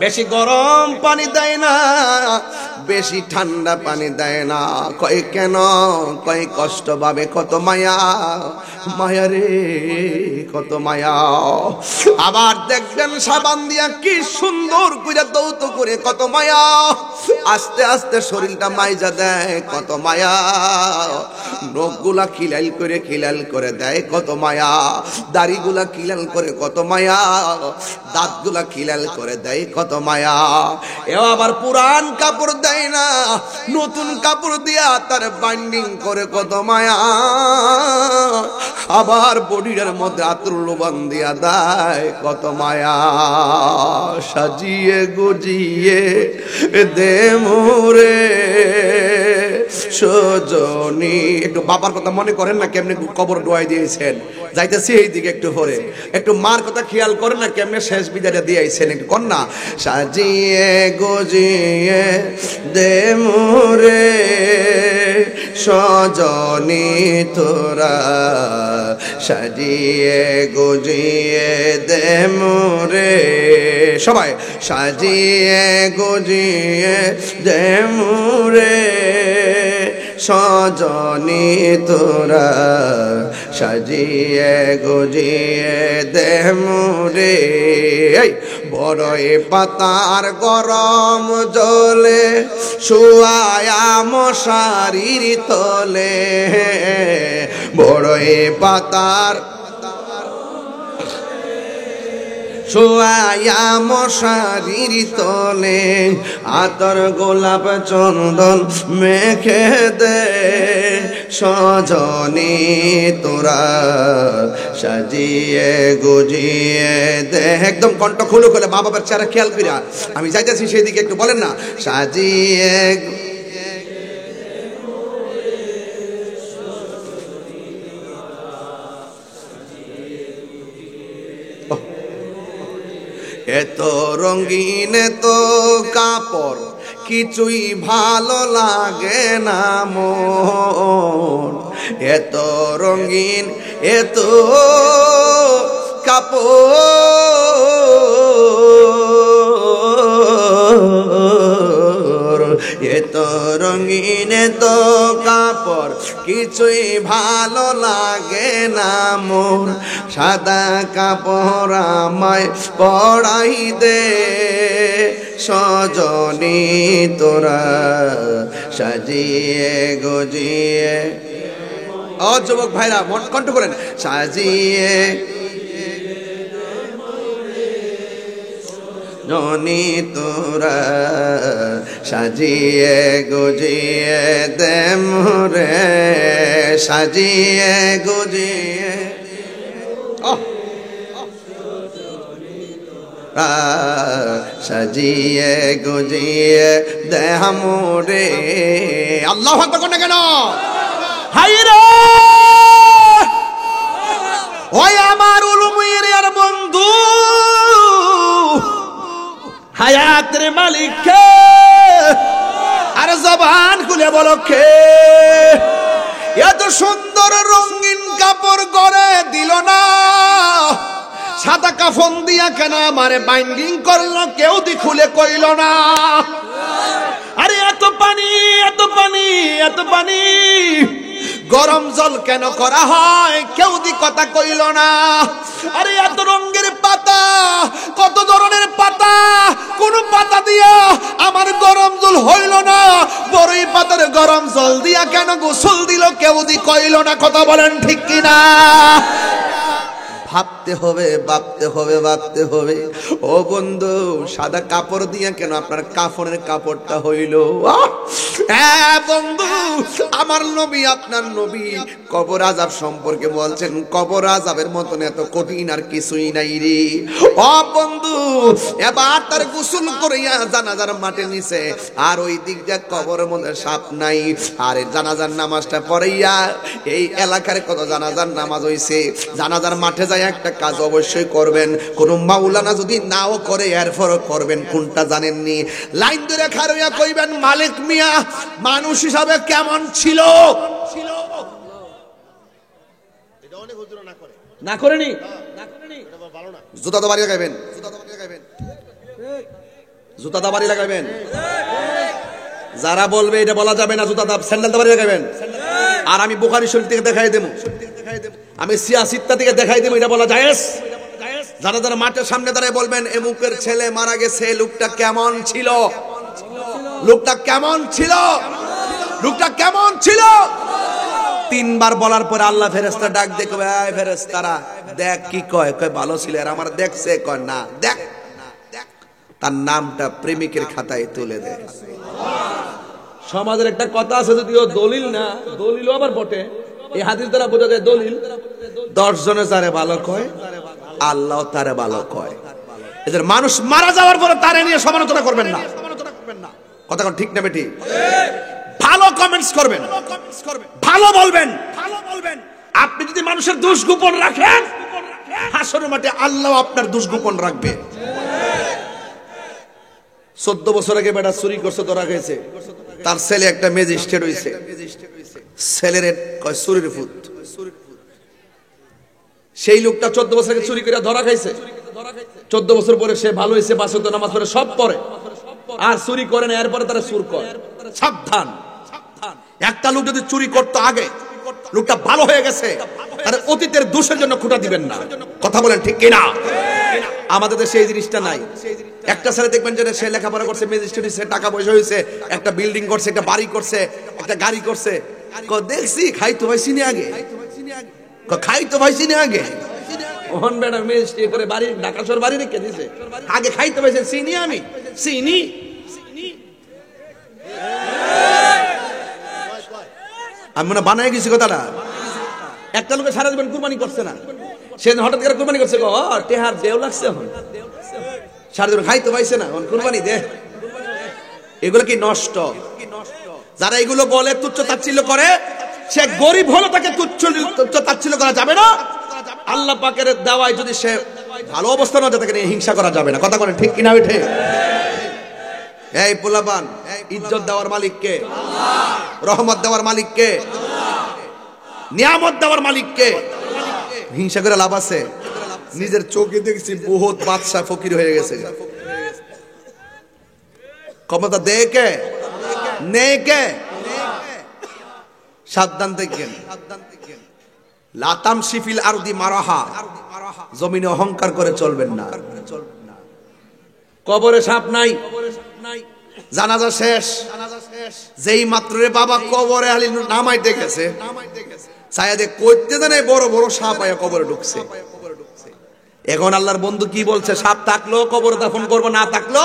বেশি গরম পানি দেয় না, বেশি ঠান্ডা পানি দেয় না। কই কেন? কই কষ্ট পাবে, কত মায়া, মায়া রে, কত মায়া। আবার দেখবেন সাবান দিয়া কি সুন্দর করে দৌত করে, কত মায়া। আস্তে আস্তে শরীরটা মাইজা দেয়, কত মায়া। নখগুলা খিলাল করে দেয়, কত মায়া। দাড়িগুলা খিলাল করে, কত মায়া। দাঁতগুলা খিলাল করে দেয়, কত মায়া। এও আবার পুরান কাপড় দেয় না, নতুন কাপড় দিয়া তার বাইন্ডিং করে, কত মায়া। আবার বডির মধ্যে আতর লোবান দিয়া দেয়, কত মায়া। সাজিয়ে গুজিয়ে দে মোরে সজনী। একটু বাবার কথা মনে করেন না, কেমনে কবর ডোয়াই দিয়েছেন। যাইতেছি এই দিকে একটু পরে, একটু মার কথা খেয়াল করেন না, কেমনে শেষ বিদায়টা দিয়েছেন একটু কন্যা। সাজিয়ে গুজিয়ে দে মোরে সজনী তোরা, সাজিয়ে গুজিয়ে দে মোরে। সবাই সাজিয়ে গুজিয়ে দে মোরে সজনী তোরা, সাজিয়ে গুজিয়ে দে মোরে। বড়ই পাতার গরম জলে শুয়ায়া মশারির তলে, বড়ই পাতার শুয়ায়া মশারির তলে, আতর গোলাপ চন্দন মেখে দে সজনী তোরা, সাজিয়ে গুজিয়ে দে। একদম কণ্ঠ খুলে খুলে মা বাবার চেহারা খেয়াল করিয়া আমি যাইতেছি সেই দিকে, একটু বলেন না। সাজিয়ে এত রঙিন তো কাপড় কিছুই ভালো লাগে না মন, এত রঙিন এত কাপড়, এত রঙিন এত কাপড় কিছুই ভালো লাগে না মোর। সাদা কাপড় আমায় পরাই দে সজনী তোরা, সাজিয়ে গুজিয়ে। ও যুবক ভাইরা মন কণ্ঠ করেন। সাজিয়ে জনি তোরা, সাজিয়ে গুজিয়ে দে মোরে সাজিয়ে গুজিয়ে। সাজিয়ে গুজিয়ে দে মোরে। আল্লাহু আকবার কোন কেন হায়রে ওই আমার উলুমের আর বন্ধু হায়াতের মালিক কে? আর জবান খুলে বলো কে? এত সুন্দর রঙিন কাপড় গড়ে দিল না, সাদা কাফন দিয়া কেন আমারে বাইন্ডিং করলো, কেউ দি খুলে কইল না। আরে এত পানি এত পানি এত পানি, গরম জল কেন করা হয়, কেউ দি কথা কইল না। আরে এত রঙের পাতা, কত ধরনের পাতা, কোন পাতা দিয়া আমার গরম জল হইল না, বড়ই পাতার গরম জল দিয়া কেন গোসল দিল, কেউ দি কইল না। কথা বলেন ঠিক কিনা? ভাবতে হবে ভাবতে হবে ভাবতে হবে। ও বন্ধু, সাদা কাপড় দিয়ে কেন আপনার কাফনের কাপড়টা হইল? বন্ধু, আমার নবী আপনার নবী কবর আযাব সম্পর্কে বলছেন, কবর আযাবের মতন এত কঠিন আর কিছুই নাই রে। ও বন্ধু, এবার তার গোসল করিয়া জানাজার মাঠে নিছে, আর ওই দিক দিয়ে কবরের মধ্যে সাপ নাই, আর জানাজার নামাজটা পড়াইয়া এই এলাকার কত জানাজার নামাজ হইছে। জানাজার মাঠে যায় একটা কাজ অবশ্যই করবেন, কোন মাওলানা যদি নাও করে এরপর করবেন। কোনটা জানেননি? লাইন ধরে খাড়াইয়া কইবেন, মালিক মিয়া মানুষ হিসাবে কেমন ছিল? না করেনি, জুতা তো বাড়ি লাগাইবেন, জুতা তো বাড়ি লাগাইবেন। যারা বলবে এটা বলা যাবে না, জুতা স্যান্ডেল তো বাড়ি লাগাইবেন। আর আমি বুখারী শরীফ থেকে দেখাই দেবো, আমি সিয়াসিত্তা থেকে দেখাই দেবো, এটা বলা জায়েজ। যারা যারা মাঠের সামনে দাঁড়ায় বলবেন এমুকের ছেলে মারা গেছে, লোকটা কেমন ছিল, লোকটা কেমন ছিল? লোকটা কেমন ছিল? তিনবার বলার পরে আল্লাহ ফেরেশতা ডাক দেখবে, এই ফেরেশতারা দেখ কি কয়। কয় ভালো ছিল। আর আমার দেখছে? কয় না। দেখ, তার নামটা প্রেমিকের খাতায় তুলে দে। সমাজের একটা কথা আছে, যদিও দলিল না, দলিলও আবার বটে। এই হাদিস দ্বারা বোঝা যায় দলিল। 10 জনে যারে ভালো কয়, আল্লাহ তারে ভালো কয়। এদের মানুষ মারা যাওয়ার পরে তারে নিয়ে সমালোচনা করবেন না। কথা ঠিক না বেটি? ভালো কমেন্টস করবেন, ভালো বলবেন। আপনি যদি মানুষের দোষ গোপন রাখেন, হাসরের মাঠে আল্লাহ আপনার দোষ গোপন রাখবে। 14 বছর আগে বেটা চুরি করছে, ধরা গেছে। তার ছেলে একটা ম্যাজিস্ট্রেট হইছে। ছেলের কয় চুরির ভূত। সেই লোকটা 14 বছর আগে চুরি করে ধরা খাইছে। 14 বছর পরে সে ভালো হয়েছে, 5 ওয়াক্ত নামাজ পড়ে, সব পড়ে, আর চুরি করে না। এরপরে তারা চুর করে। সাবধান, একটা লোক যদি চুরি করতো আগে, লোকটা ভালো হয়ে গেছে, তার অতীতের দোষের জন্য খুঁটা দিবেন না। কথা বলেন ঠিক কিনা? আমাদের দেশে এই জিনিসটা নাই। একটা ছেলে দেখবেন যে সে লেখাপড়া করছে, ম্যাজিস্ট্রেট হয়েছে, টাকা পয়সা হয়েছে, একটা বিল্ডিং করছে, একটা বাড়ি করছে, একটা গাড়ি করছে। দেখছি খাইতো ভাই চিনি আগে, খাইতো ভাই চিনি আগে। ওহন বেটা ম্যাজিস্ট্রেট করে বাড়ি, ঢাকা শহর বাড়ি রেখে দিয়েছে। আগে খাইতো ভাই চিনি, আমি চিনি। আমি মনে বানায় গেছি কথাটা। একটা লোকে সারা জীবন কুরবানি করছে না, সে হঠাৎ করে কুরবানি করছে। টেহার দেও লাগছে, এখন সারা জীবন খাইতে পাইছে না, এখন কুরবানি দে। এগুলো কি নষ্ট? যারা এগুলো বলে, তুচ্ছ তাচ্ছিল্য করে, সে গরিব হলো, তাকে তুচ্ছ তাচ্ছিল্য করা যাবে না। আল্লাহ পাকের দেওয়ায় যদি সে ভালো অবস্থা না, তাকে নিয়ে হিংসা করা যাবে না। কথা বলেন ঠিক কিনা বেঠে? এই পোলাপান, ইজ্জত দেওয়ার মালিক কে? রহমত দেওয়ার মালিক কে? নিয়ামত দেওয়ার মালিক কে? হিংসা করে লাভ আছে? নিজের চোখে দেখছি বহুত বাদশা ফকির হয়ে গেছে। ক্ষমতা দেয় কে? নেই কে? সাবধান থাকেন। লাতাম শিফিল আরদি মারাহা, জমিনে অহংকার করে চলবেন না। কবরে সাপ নাই, জানাজা শেষ, যেই মাত্র রে বাবা কবরে আলী নামাইতে গেছে, ছায়াদে কইতে জানে বড় বড় সাপ আয়া কবরে ঢুকছে। এখন আল্লাহর বন্ধু কি বলছে? সাপ থাকলো কবরে দাফন করবো, না থাকলো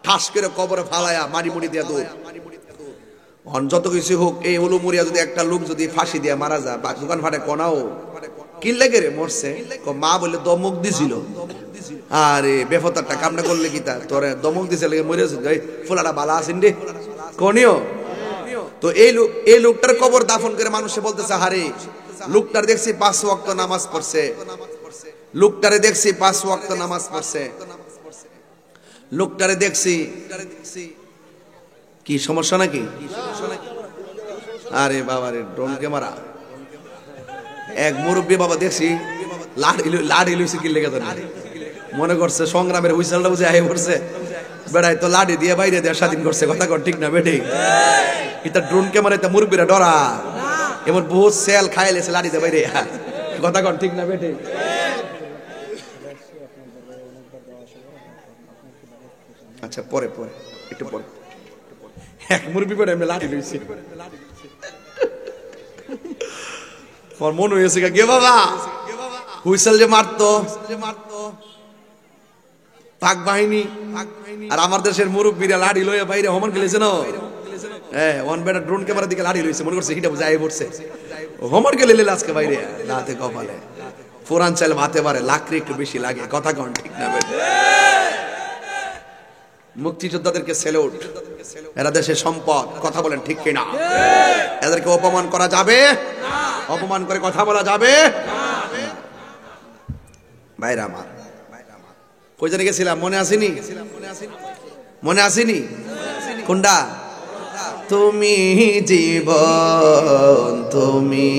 ঠাস করে কবরে ফালায়া মারি মুড়ি দিয়া দূর। যত কিছু হোক, এই উলুমুরিয়া যদি একটা লোক যদি ফাঁসি দিয়া মারা যায়, বা দোকান ফাটে কোনাও কি লেগে রে মরছে, মা বলে দমক দিছিল। আরে বেফতারটা কামনা করলে কি তা তোরে দমক দিছে লেগে মরেছে, ফুলাটা বালা আছেন রে কোনিও। তো এই লোকটার কবর দাফন করে মানুষে বলতেছে, হারে লোকটার দেখছি 5 ওয়াক্ত নামাজ পড়ছে, লোকটারে দেখছি 5 ওয়াক্ত নামাজ পড়ছে, লোকটারে দেখছি। কি সমস্যা নাকি? আরে বাবা রে, ড্রোন ক্যামেরা। এক মুরব্বী বাবা দেখছি লাড়ি লইছে, কি লেগে মনে করছে সংগ্রামের হুইসেলটা বুঝে আয় পড়ছে, বেড়াই তো লাড়ি দিয়ে বাইরে দিয়ে স্বাধীন করছে। কথা কর ঠিক না বেঠে? এটা ড্রোন ক্যামেরা, এটা মুরব্বীরা ডরা, এমন বহুত সেল খাইলেছে লাড়ি দিয়ে বাইরে। কথা কর ঠিক না বেঠে? আচ্ছা পরে পরে একটু পরে। এক মুরব্বী বেড়ে আমি লাড়ি লইছি, আমার মনে হয়েছে গে বাবা হুইসেল যে মারতো পাক বাহিনী, আর আমার দেশের মুরব্বীরা লাড়ি লইয়া বাইরে হমান গেলেছে না। হ্যাঁ, ওয়ান বেটা ড্রোন ক্যামেরা দিকে লাড়ি লইছে, মনে করছে হিটা যাই পড়ছে, হমান গেলে আজকে বাইরে রাতে কপালে ফোরান চাল ভাতে পারে, লাকড়ি একটু বেশি লাগে। কথা কন ঠিক না বেটা? মুক্তিযোদ্ধাদেরকে স্যালুট, এরা দেশের সম্পদ। কথা বলেন ঠিক কিনা? এদেরকে অপমান করা যাবে? অপমান করে কথা বলা যাবে? ভাইরা আমার, কই জানি গেছিলাম, মনে আসেনি? মনে আসেনি? কোনটা? তুমি জীবন, তুমি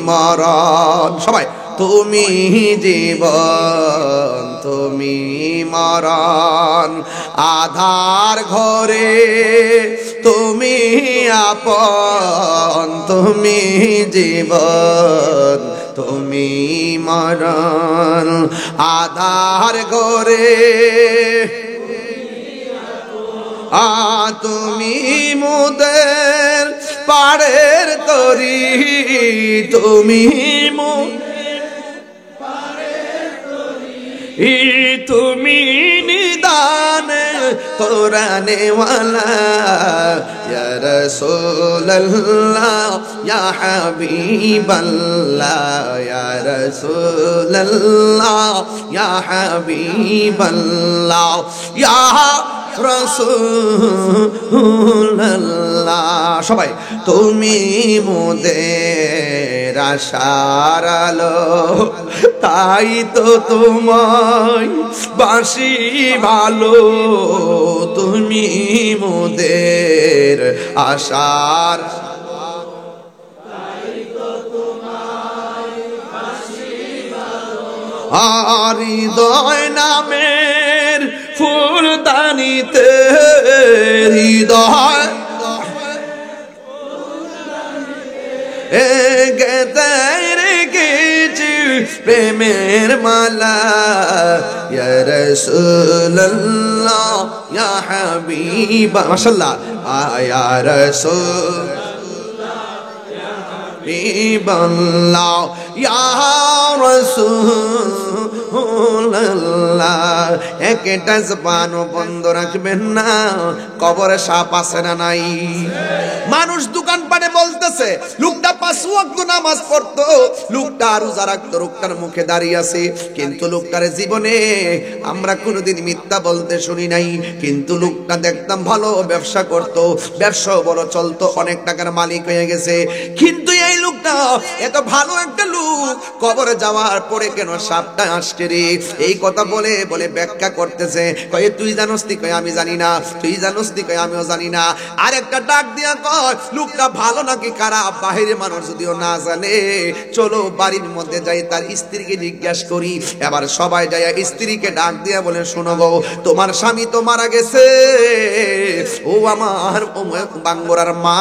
মরণ। সবাই তুমি জীবন, তুমি মরণ, আধার ঘরে তুমি আপন, তুমি জীবন, তুমি মরণ, আধার ঘরে তুমি মোদের পাড়ের তরি, তুমি তুমি নিদান কোরআনে ওয়ালা ইয়া রাসূলুল্লাহ ইয়া হাবিবাল্লাহ ইয়া রাসূলুল্লাহ ইয়া হাবিবাল্লাহ ইয়া রাসূলুল্লাহ। সবাই তুমি মোদের আশার আলো, তাই তো তোমায় বাসি ভালো, তুমি মোদের আশার হৃদয় নামের ফুলদানিতে, হৃদয় গেতে রেখেছি প্রেমের মালা, ইয়া রাসূলুল্লাহ ইয়া হাবিবা, মাশাআল্লাহ, ইয়া রাসূলুল্লাহ ইয়া হাবিবাল্লাহ ইয়া রাসূলুল্লাহ। একটা জবানও বন্ধ রাখবেন না, কবরে সাপ আছে না নাই? মানুষ দোকান পাটে বলতেছে লোকটা 5 ওয়াক্ত নামাজ পড়তো, লোকটা রোজা রাখতো, লোকটার মুখে দাঁড়িয়ে আছে, কিন্তু লোকটার জীবনে আমরা কোনোদিন মিথ্যা বলতে শুনি নাই। কিন্তু লোকটা দেখতাম ভালো ব্যবসা করতো, ব্যবসাও বড় চলতো, অনেক টাকার মালিক হয়ে গেছে। কিন্তু এই লোকটা এত ভালো একটা লোক, কবরে যাওয়ার পরে কেন সাপটা আসছে রে? এই কথা বলে বলে ব্যাখ্যা করতেছে, কয়ে তুই জানোস নি? কয়ে আমি জানি না। তুই জানোস নি? কয়ে আমিও জানি না। আর একটা ডাক দিয়া কয় লোকটা ভালো নাকি খারাপ বাহিরে মানুষ যদিও না জানে, চলো বাড়ির মধ্যে যাই তার স্ত্রীকে জিজ্ঞাসা করি। এবার সবাই যায় স্ত্রীকে ডাক দিয়া বলে, শোনো গো, তোমার স্বামী তো মারা গেছে। ও আমার বাঙ্গরার মা,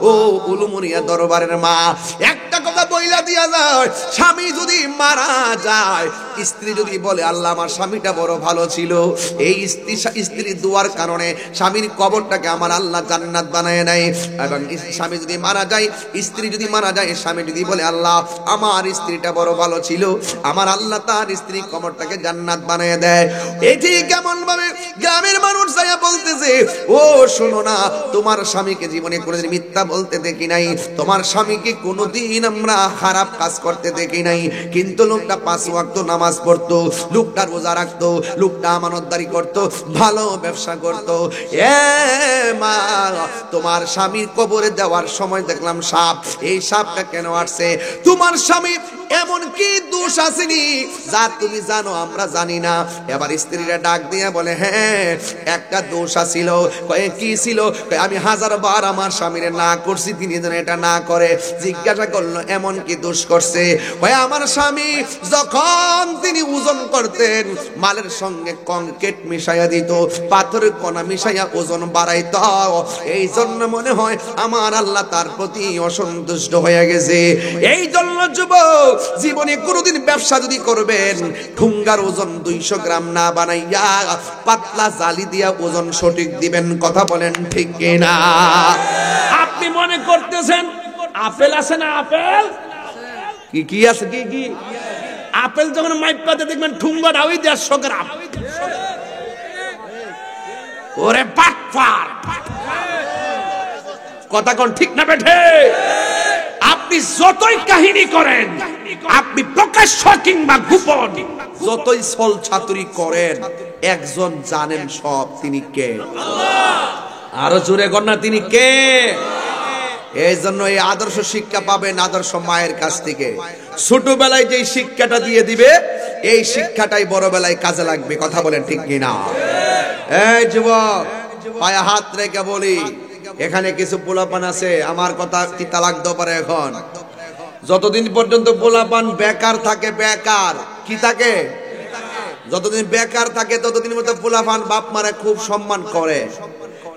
ও উলুমুনিয়া দরবারের মা, একটা কথা বইলা দিয়া যায়, স্বামী যদি মারা যায়, স্ত্রী যদি বলে আল্লাহ আমার স্বামীটা বড় ভালো ছিল, এই স্ত্রী দুয়ার কারণে স্বামীর কবরটাকে আমার আল্লাহ জান্নাত বানায় নেয়। এবং স্বামী যদি মারা যায়, স্ত্রী যদি মারা যায়, স্বামী যদি বলে আল্লাহ আমার স্ত্রীটা বড় ভালো ছিল, আমার আল্লাহ তার স্ত্রী কবরটাকে জান্নাত বানায় দেয়। এটি কেমন ভাবে গ্রামের মানুষ যাইয়া বলতেছে, ও শোনো না, তোমার স্বামীকে জীবনে কোনোদিন মিথ্যা বলতে দেখি নাই, তোমার স্বামীকে কোনোদিন আমরা খারাপ কাজ করতে দেখি নাই। কিন্তু লোকটা 5 ওয়াক্ত নামাজ পড়তো, লোকটা রোজা রাখতো, লোকটা আমানতদারি করতো, ভালো ব্যবসা করতো। এ মা, তোমার স্বামীর কবরে দেওয়ার সময় দেখলাম সাপ। এই সাপটা কেন আসছে? তোমার স্বামী এমন কি দোষ আসেনি যা তুমি জানো আমরা জানি না? এবার স্ত্রীরা ডাক দিয়ে বলে, হ্যাঁ একটা দোষ আছিল। কয়ে কি ছিল? আমি 1000 বার আমার স্বামীরে না করছি, তিনি যেন এটা না করে। জিজ্ঞাসা করলো এমন কি দোষ করছে? কয়ে আমার স্বামী যখন তিনি ওজন করতেন, মালের সঙ্গে কংক্রিট মিশাইয়া দিত, পাথরের কণা মিশাইয়া ওজন বাড়াইত, এই জন্য মনে হয় আমার আল্লাহ তার প্রতি অসন্তুষ্ট হয়ে গেছে। এই জন্য যুবক, জীবনে কোনোদিন ব্যবসা যদি করবেন, ঠুঙ্গার ওজন 200 গ্রাম না বানাইয়া পাতলা জালি দিয়া ওজন সঠিক দিবেন। কথা বলেন ঠিক কিনা? আপনি মনে করতেছেন আপেল আছে না? আপেল কি কি আছে? কি কি আপেল যখন মাইপাতে দেখবেন ঠুঙ্গাটা ওই 150 গ্রাম। ওরে বাটপার, কথা কোন ঠিক না বেঠে? আপনি যতই কাহিনী করেন, আপনি প্রকাশ্য কিংবা গোপন যতই ছল ছাতুরি করেন, একজন জানেন সব, তিনি কে? আরো জোরে কর না, তিনি কে? এই জন্য এই আদর্শ শিক্ষা পাবেন আদর্শ মায়ের কাছ থেকে। ছোটবেলায় যে শিক্ষাটা দিয়ে দিবে, এই শিক্ষাটাই বড়বেলায় কাজে লাগবে। কথা বলেন ঠিক কিনা? এই যুবক, পায়ে হাত রেখে বলি, এখানে কিছু পোলাপান আছে, আমার কথা তিতা লাগতে পারে। এখন যতদিন পর্যন্ত পোলাপান বেকার থাকে, বেকার কি থাকে, যতদিন বেকার থাকে ততদিন মতো পোলাপান বাপ মারে খুব সম্মান করে।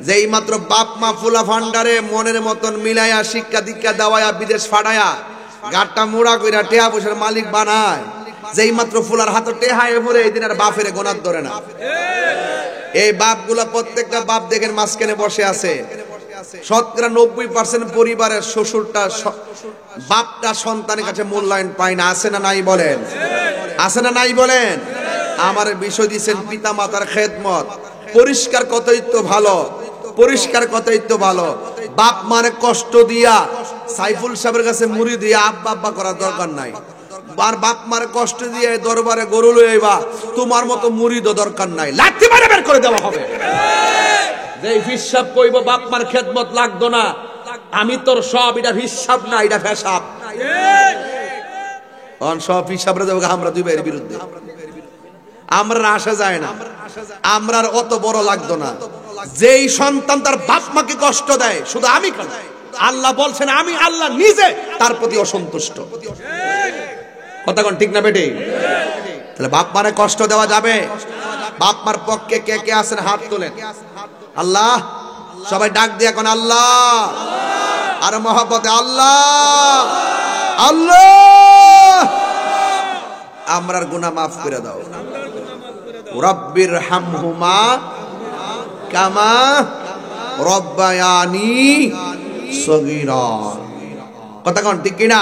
যেই মাত্র বাপ মা পোলাপানডারে মনের মতন মিলাইয়া শিক্ষা দীক্ষা দেওয়া, বিদেশ ফাটায়া গাট্টা মোড়া কইরা টেয়া পয়সার মালিক বানায়, যেই মাত্র ফুলার হাতে টেহায়ে পড়ে এই দিন আর বাপের গোনাত ধরে না। এই বাপগুলা প্রত্যেকটা বাপ দেখেন মাঝখানে বসে আছে। শতকরা 90% পরিবারের শ্বশুরটা বাপটা সন্তানের কাছে মূল্যায়ন পায় না। আছে না নাই বলেন? আছে না নাই বলেন? আমার বিষয় দিচ্ছেন পিতা মাতার খেদমত। পরিষ্কার কতই তো ভালো, পরিষ্কার কতই তো ভালো। বাপ মারে কষ্ট দিয়া সাইফুল সাহেবের কাছে মুড়ি দিয়া আব্বা আব্বা করার দরকার নাই। আর বাপ মারে কষ্ট দিয়ে দরবারে গরু লই আইবা, তোমার মতো মুড়িদও দরকার নাই, লাঠি মারে বের করে দেওয়া হবে। যে হিসাব কইব বাপ মার খেদমত লাগতো না, আমি তোর সব, এটা হিসাব না, এটা ফেসাব। অন সব হিসাবরে দেব আমরা দুই ভাইয়ের বিরুদ্ধে। আমরা আসা যায় না, আমরা অত বড় লাগতো না। যেই সন্তান তার বাপ মাকে কষ্ট দেয়, শুধু আমি কেন, আল্লাহ বলছেন আমি আল্লাহ নিজে তার প্রতি অসন্তুষ্ট। কথা কোন ঠিক না বেটি? তাহলে বাপ মারে কষ্ট দেওয়া যাবে? বাপ মার পক্ষে কে কে আছেন হাত তোলেন। আল্লাহ, সবাই ডাক দিয়ে এখন আল্লাহ, আর মহব্বতে আল্লাহ আল্লাহ, আমরার গুনাহ মাফ করে দাও। রব্বির হামহুমা কামা রব্বায়ানি সগীরা। কথা কোন ঠিক কিনা?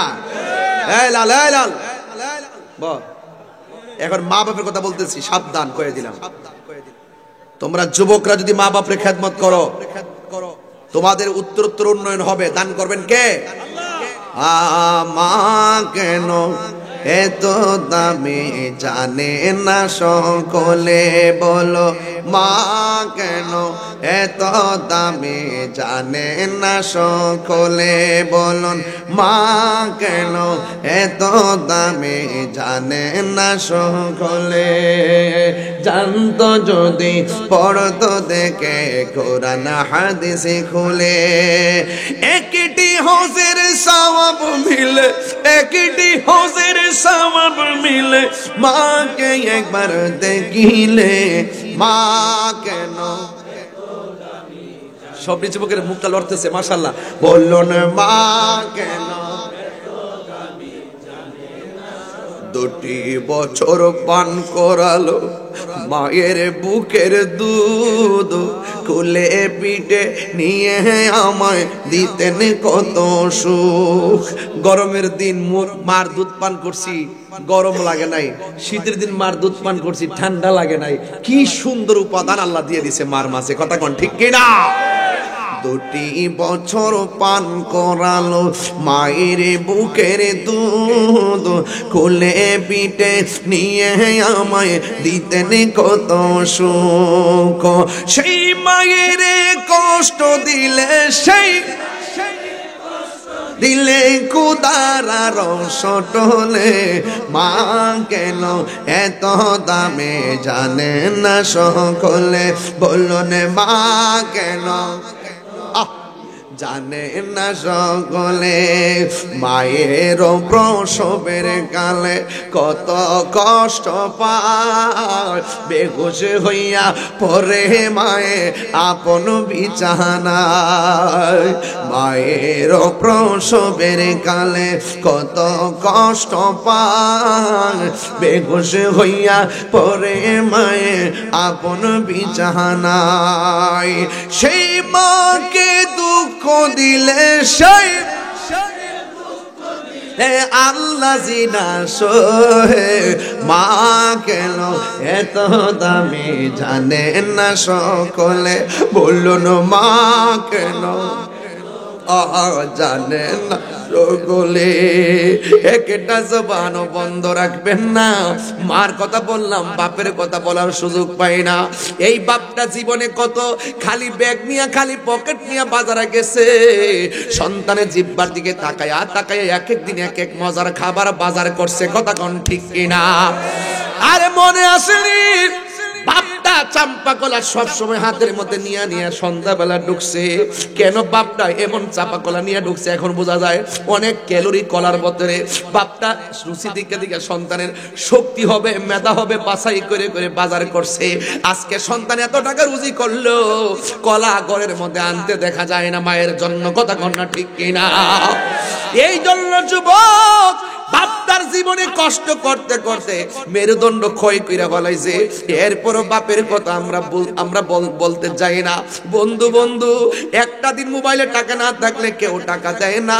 এই লাল, এই লাল বল। এখন মা বাপের কথা বলতেছি, সাবধান করে দিলাম। তোমরা যুবকরা যদি মা বাপের খেদমত করো, তোমাদের উত্তরোত্তর উন্নয়ন হবে। দান করবেন কে? মা কেন এত দামি জানে না সকলে, বলো মা কেন এত দামি জানে না সকলে, বলুন মা কেন এত দামি জানে না সকলে। জানতো যদি পড়তো দেখে কোরআন হাদিস খুলে, একটি হজের সওয়াব মিলে, একটি হজের সওয়াব মিলে, মাকে একবার দেখিলে। মা কেন, সব যুবকের মুখটা লড়তেছে মাশাআল্লাহ, বলুন মা কেন 2 বছর পান করালো মায়ের বুকের দুধ, কোলে পিঠে নিয়ে আমায় দিতেন কত সুখ। গরমের দিন মার দুধ পান করছি, গরম লাগে নাই। শীতের দিন মার দুধ পান করছি, ঠান্ডা লাগে নাই। কি সুন্দর উপাদান আল্লাহ দিয়ে দিছে মার মাঝে। কথা কোন ঠিক কিনা? 2 বছর পান করালো মায়ের বুকের দুধ, কোলে পিঠে নিয়ে আমায় দিতেন কত সুখ। সেই মায়ের কষ্ট দিলে, সেই দিলে কুদারা রস টলে, মা কেন এত দামে জানে না সকলে, বলুন মা কেন জানে না সকলে। মায়ের প্রসবের কালে কত কষ্ট পায়, বেহুশ হইয়া পরে মায়ে আপন বিছানায়। মায়ের প্রসবের কালে কত কষ্ট পায়, বেহুশ হইয়া পরে মায়ে আপন বিছানায়। সেই মাকে দুঃখ দিলে, সেই আল্লাহ জিনা সোহে, মা কেন এত দামি জানে না সকলে, বলুন মা কেন জানে না সকলে। একটা জবান বন্ধ রাখবেন না। মার কথা বললাম, বাপের কথা বলার সুযোগ পাই না। এই বাপটা জীবনে কত খালি ব্যাগ নিয়ে, খালি পকেট নিয়ে বাজারে গেছে, সন্তানের জিব্বার দিকে তাকায়া তাকায়া এক এক দিন এক এক মজার খাবার বাজার করছে। কথা কোন ঠিক কিনা? আরে মনে আসেনি বাপটা চাম্পা কলা সবসময় হাতের মধ্যে নিয়ে নিয়ে সন্ধ্যাবেলা ঢুকছে। কেন বাপটা এমন চাপা কলা নিয়ে ঢুকছে এখন বোঝা যায়। অনেক ক্যালোরি কলার ভিতরে। বাপটা রুচি দিকে দিকে সন্তানের শক্তি হবে, মেধা হবে, বাছাই করে করে বাজার করছে। আজকে সন্তান এত টাকা রুজি করলো, কলা ঘরের মধ্যে আনতে দেখা যায় না মায়ের জন্য। কথা কন্যা ঠিক কিনা? এই জন্য যুবক বাপটার জীবনে কষ্ট করতে করতে মেরুদণ্ড ক্ষয় কইরা বলাইছে, এরপরও বাপের কথা আমরা বলতে যাই না। বন্ধু বন্ধু, একটা দিন মোবাইলে টাকা না থাকলে কেউ টাকা দেয় না,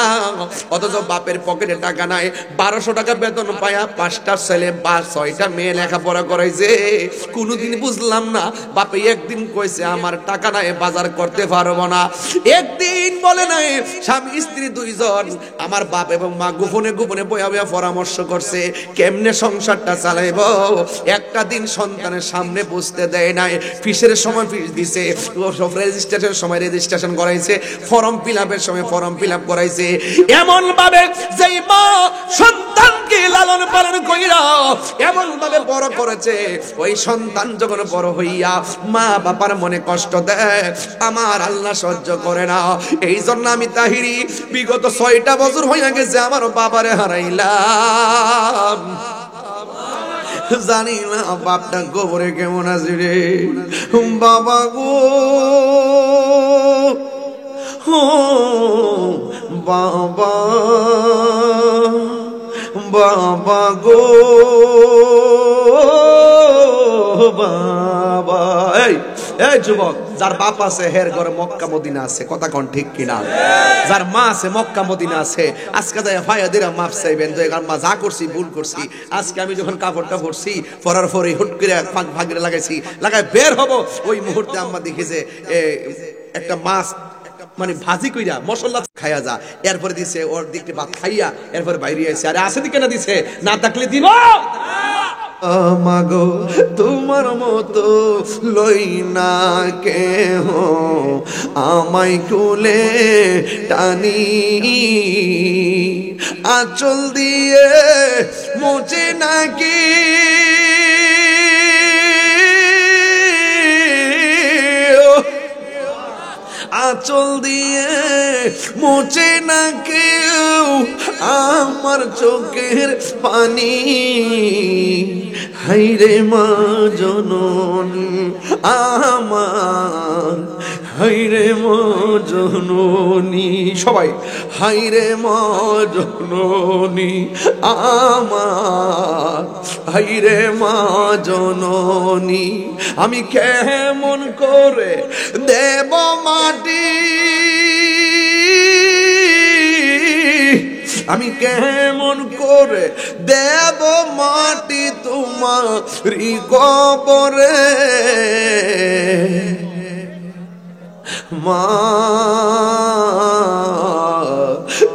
অথচ বাপের পকেটে টাকা নাই। 1200 টাকা বেতন পায়া 5টা ছেলে বা 6টা মেয়ে লেখাপড়া করাইছে। কোনোদিন বুঝলাম না বাপে একদিন কইছে আমার টাকা নাই, বাজার করতে পারবো না। একদিন বলে নাই স্বামী স্ত্রী দুইজন, আমার বাপ এবং মা গোপনে গোপনে বয়া বয়া পরামর্শ করছে কেমনে সংসারটা চালাইব। একটা দিন সন্তানের সামনে বুঝতে দেয় নাই। ফিসের সময় ফিস দিছে, রেজিস্ট্রেশনের সময় রেজিস্ট্রেশন করাইছে, ফর্ম ফিল আপের সময় ফর্ম ফিল আপ করাইছে। এমন ভাবে যেই মা সন্তানকে লালন পালন কইরা এমন ভাবে বড় করেছে, ওই সন্তান যখন বড় হইয়া মা বাবার মনে কষ্ট দেয়, আমার আল্লাহ সহ্য করে না। এই জন্য আমি তাহিরি বিগত 6টা বছর হইয়া গেছে আমার বাবারে হারাইলাম। জানি না বাপটা গোবরে কেমন আছে রে বাবা গো, বাবা বাবা গো বাবা। এই যুবক, যার বাপ আছে হের ঘরে মক্কা মদিনা আছে, কথা কোন ঠিক কিনা? যার মা আছে মক্কা মদিনা আছে, আজকে যাই ফায়াদিরা মাফ চাইবেন যে মা যা করছি ভুল করছি। আজকে আমি যখন কাপড়টা পরছি, পরার পরে হুট করে ভাগরে লাগাইছি, লাগাই বের হব, ওই মুহূর্তে আম্মা দেখেছে একটা মাছ মানে ভাজি কইরা মশলা খাইয়া যা, এরপরে দিছে ওর দিকে ভাত খাইয়া এরপরে বাইরে আইছে। আরে আসে দিকে না দিছে, না থাকলে দিব মাগো তোমার মতো লই না কেহ আমায় কোলে টানি, আঁচল দিয়ে মুছে নাকি আঁচল দিয়ে মুছে না কেউ আমার চোখের পানি। হাইরে মা জননী আমার, হাইরে মা জননী, সবাই হাইরে মা জননী আমার, হাইরে মা জননী। আমি কেমন করে দেব মাটি, আমি কেমন করে দেব মাটি তোমারি কবরে। মা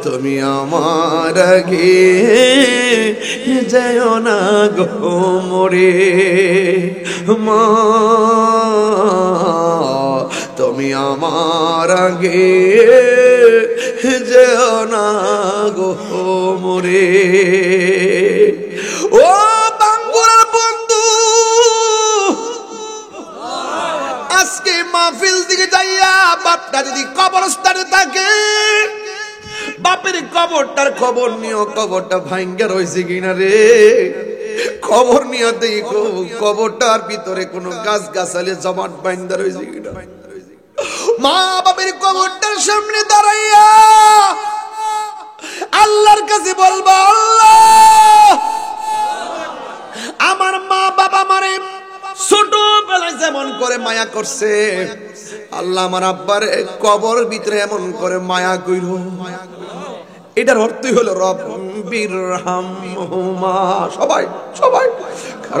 তুমি আমার আগে যেও না গো মরে, মা তুমি আমার আগে যেও না গো মরে। ও বাঙ্গুরার বন্ধু, আজকে মাহফিল দিকে যাইয়া বাপটা যদি কবরস্থানে থাকে, বাপের কবরটার খবর নিও, কবরটা ভাঙ্গা রয়েছে কিনা রে। খবর নিয়ে দেখো কবরটার ভিতরে কোনো গাছ গাছালে জমাট বাইন্দা রয়েছে কিনা। মা বাপের কবরটার সামনে দাঁড়াইয়া আল্লাহর কাছে বলবা, আল্লাহ আমার মা বাবা মারে ছোটবেলায় যেমন করে মায়া করছে, আল্লাহ আমার আব্বারে কবর ভিতরে এমন করে মায়া কইরো। এটার অর্থই হলো রব্বির হামহুমা, সবাই সবাই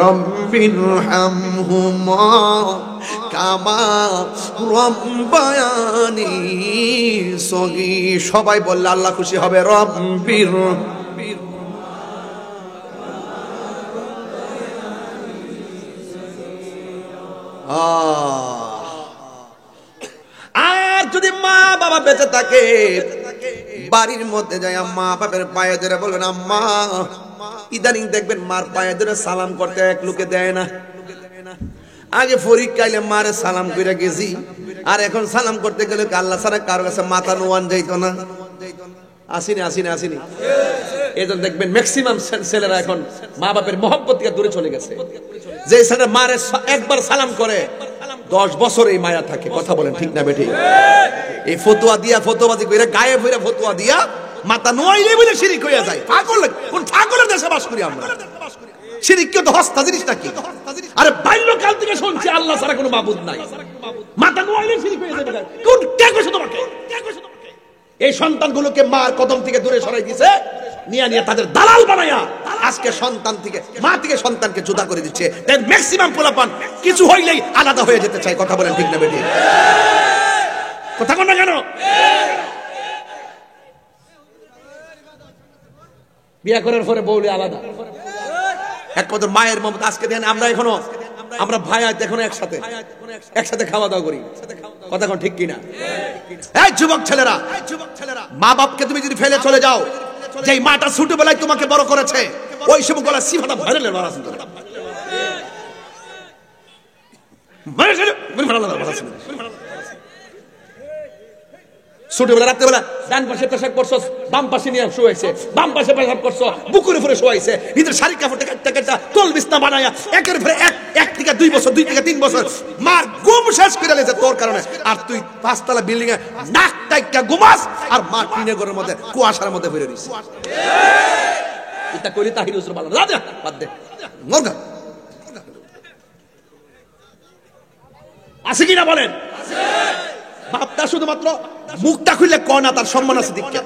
রব্বির হামহুমা কামা রব্বায়ানি সগীর। সবাই বললে আল্লাহ খুশি হবে। রব্বির আর যদি মা বাবা বেঁচে থাকে, বাড়ির মধ্যে যায় মা বাপের পায়ে ধরে বলবেন আম্মা। ইদানিং দেখবেন মার পায়ে ধরে সালাম করতে এক লোকে দেয় না। আগে পরীক্ষাইলে মারে সালাম করে গেছি, আর এখন সালাম করতে গেলে আল্লাহ ছাড়া কারো কাছে মাথা নোয়ান যাইতো না। আসিনি আসিনি আসিনি। এই জন্য দেখবেন ম্যাক্সিমাম ছেলেরা এখন মা বাপের মহব্বত থেকে দূরে চলে গেছে। যে ছেলে মারে একবার সালাম করে 10 বছর এই মায়া থাকে। কথা বলেন ঠিক না বেঠিক? এই ফতুয়া দিয়া ফতোয়াবাজি কইরা গায়ে ফিরে ফতুয়া দিয়া মাথা নোয়াইলে বলে শিরিক হইয়া যায়। পাগল কোন ছাগলের দেশে বাস করি আমরা। শিরিক কি তো হস্তা জিনিস নাকি? আরে বাল্যকাল থেকে শুনছি আল্লাহ ছাড়া কোনো মাবুদ নাই। মাথা নোয়াইলে শিরিক হয়ে যাবে। কোন কে কইছে তোমাকে? এই সন্তানগুলোকে মার কদম থেকে দূরে সরাই দিয়েছে, নিয়ে তাদের দালাল বানায়া আজকে সন্তান থেকে মা থেকে সন্তানকে জুদা করে দিচ্ছে। তাই ম্যাক্সিমাম পোলাপান কিছু হইলেই আলাদা হয়ে যেতে চায়। কথা বলেন ঠিক না বেটি? কথা কোন না কেন? বিয়া করার পরে বউলে আলাদা, এক কথা মায়ের মমতা। আজকে দেখেন আমরা ভাই এখনো একসাথে খাওয়া দাওয়া করি। কথা কোন ঠিক কিনা? এই যুবক ছেলেরা, মা বাপকে তুমি যদি ফেলে চলে যাও, যেই মাটা ছোটবেলায় তোমাকে বড় করেছে, ওই সময় গলা সিফাটা ভাইরালের মারা আছে। ছোটবেলা রাত্রেবেলা ডান পাশে পেশাব করছো, বাম পাশে নিয়ে শুয়েছে, বাম পাশে পেশাব করছো, বুকুর উপরে শুয়েছে, নিজের শাড়ি কাপড়টা কাটটা তোল বিছনা বানায়া একের পরে এক থেকে 2 বছর, 2 থেকে 3 বছর মার ঘুম শেষ করে লেছে তোর কারণে। আর তুই 5 তলা বিল্ডিং এ নাক টাইকা ঘুমাস, আর মা টিনের ঘরের মধ্যে কুয়াশার মধ্যে ফিরে দিছে। এটা কইলি তাহির হুজুর বলেন, রাজা বাদ দে মুরগা আছে কিনা বলেন? বাপটা শুধুমাত্র মুখটা খুললে কনা তার সম্মান আছে দিকে,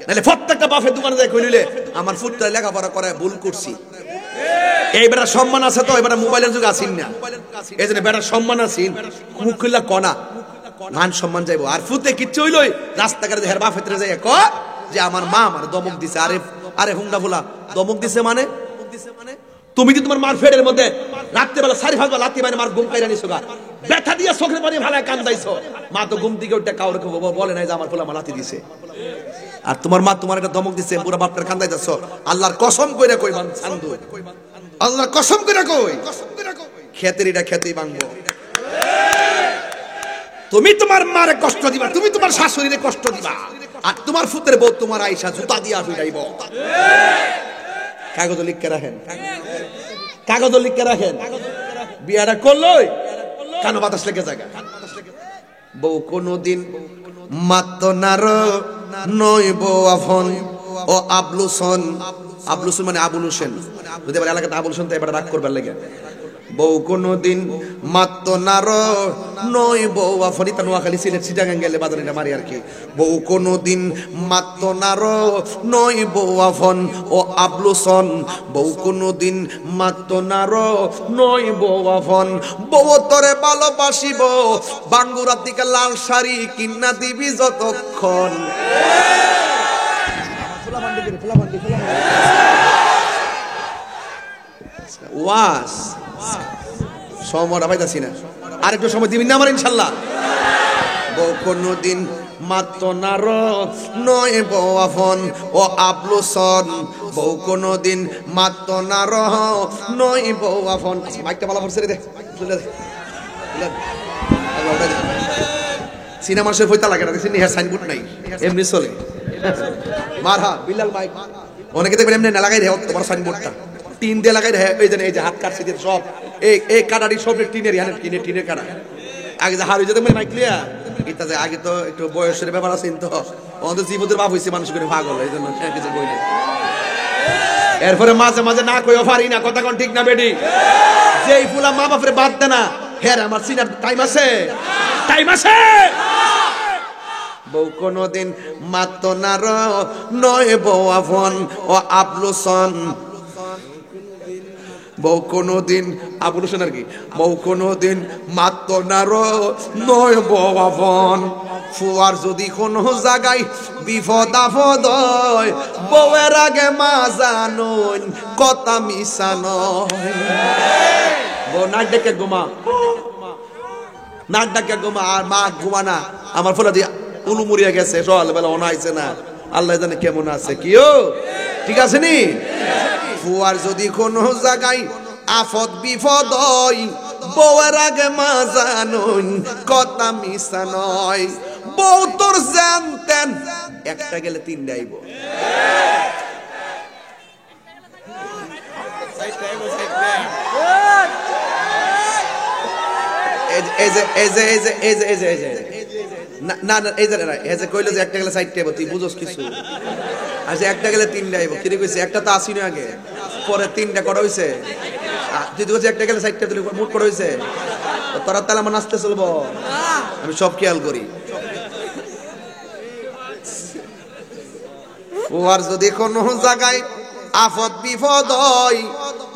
নাহলে প্রত্যেকটা বাপের দোকানে যায় কইলে আমার ফুটটা লেখাপড়া করে ভুল করছি। এই বেটা সম্মান আছে তো, এবারে মোবাইলের যুগ আসিন না, এই জন্য বেটার সম্মান আসিন, মুখ খুললে কনা মান সম্মান যাইব। আর ফুতে কিচ্ছু হইলই রাস্তাঘাটে হের বাপ হেতরে যাই ক যে আমার মা আমার দমক দিছে। আরে হুঙ্গা ফুলা দমক দিছে মানে তুমি কি তোমার মার ফেডের মধ্যে রাত্রেবেলা 4-5 বার লাথি মারে মার ঘুম কাইরা নিছো গা, ব্যথা দিয়ে চোখের পানি ভালো কান্দাইছো, মা তো ঘুম থেকে উঠে কাউরে বলে নাই যে আমার ফুলা মা লাথি দিছে। আর তোমার মা তোমার একটা দমক দিছে, পুরো বাপটার কান্দাইতেছ। আল্লাহর কসম কইরা কই মান সান্দু, আল্লাহর কসম কইরা কই খেতেরিটা খেতেই ভাঙবো। তুমি তোমার মারে কষ্ট দিবা, তুমি তোমার শাশুড়িরে কষ্ট দিবা, আর তোমার ফুতের বউ তোমার আয়েশা জুতা দিয়া ফিরাইব। কাগজ লিখে রাখেন, কাগজ লিখে রাখেন। বিয়াটা করলই কানো বাতাস লেগে জায়গা। বউ কোনদিন মাত্র নার নয় বউ আফন ও আবলুসন। আবলুসন মানে আবুল হোসেন, যদি এবার এলাকাতে আবুল হোসেন তো এবার রাগ করবার লেগে। বউ কোনদিন মাত্র নার নয় বউ আফন। ইতা নোয়াখালী সিলেট চিটাগাং গেলে বাদনীটা মারি আর কি। বউ কোনদিন মাত্র নার নয় বউ আফন ও আবলুসন। বউ কোনদিন মাত্র নার নয় বউ আফন। বউ তোরে ভালোবাসিব বাঙ্গুরা দিকে লাল শাড়ি কিন্না দিবি যতক্ষণ। ওয়াস সময় পাইতাছি না, আরেকটু সময় দিবি না আমার ইনশাল্লাহ। বউ কোনদিন মাত্র নার নয় বউ আফন ও আবলুসন। বউ কোনদিন মাত্র নার নয় বউ আফন। মাইকটা ভালো করছে রে, দে সিনেমা শেষ হইতা লাগে না, দেখছি নিহার সাইনবোর্ড নাই, এমনি চলে মারহা বিল্লাল মাইক। অনেকে দেখবেন এমনি না লাগাই রে তোমার সাইনবোর্ডটা টিন দিয়ে লাগাই রে। এই যে হাত কাটছে দিয়ে সব এই কাটারি সব টিনের টিনের কাটা। আগে যে হার হয়ে যেতে মাইক লিয়া এটা যে আগে তো একটু বয়সের ব্যাপার আছে তো, আমাদের জীবদের বাপ হয়েছে মানুষ করে ভাগল, এই জন্য কিছু বই নেই। এরপরে মাঝে মাঝে না কইও পারি না, কথা কোন ঠিক না বেডি? যেই ফুলা মা বাপরে বাদ দে না, হ্যাঁ আমার সিনার টাইম আছে, টাইম আছে। বউ কোনদিন মাত্র নার নয় বউ আফন ও আবলুসন। বউ কোনদিন আবুল হোসেন আর কি। বউ কোনদিন মাত্র নার নয় বউ আফন। ফুয়ার যদি কোনো জায়গায় বিপদ আপদ হয়, বউয়ের আগে মা জানুন কথা মিশা নয়। বউ নাক ডেকে ঘুমা, নাক ডাকে ঘুমা, আর মা ঘুমা না। আমার ফলে দিয়ে উলু মুড়িয়ে গেছে, সকালবেলা ওনা আইছে না, আল্লাহ জানে কেমন আছে। কিও ঠিক আছে নি? ফুয়ার যদি কোনো জায়গায় আফদ বিপদ হয়, বউয়ের আগে মা জানুন কথা মিশা নয়। বউ তোর জানতেন একটা গেলে 3টা আইব। না না এই যে কইলো যে একটা গেলে 4টা আইব, তুই বুঝোস কিছু? আচ্ছা একটা গেলে তিনটা আইব কি কইছে একটা তো আসিনি আগে পরে তিনটা করা হইছে তুই তো একটা গেলে চারটা তুই মোট করা হইছে তোরা তাহলে আমার নাচতে চলবো আমি সব খেয়াল করি ওর যদি কোনো জায়গায় আফত বিপদ হয়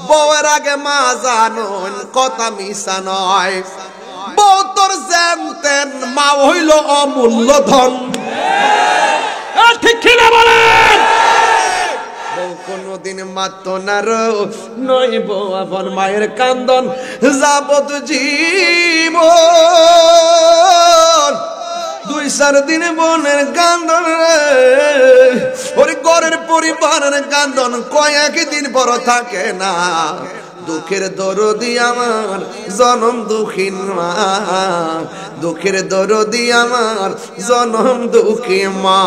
বউয়ের আগে মা জানুন কথা মিশা নয় বউ তোর জানতেন মা হইল অমূল্য ধন ঠিক কিনা বলেন বউ কোনদিন মাত না রো নয় বউ আপন মায়ের কান্দন যাবত জীবন দুই চার দিন বোনের কান্দন রে ওরে ঘরের পরিবারের কান্দন কয়েক দিন বড় থাকে না দুঃখের দরদি আমার জনম দুঃখীন মা দুঃখের দরদি আমার জনম দুঃখী মা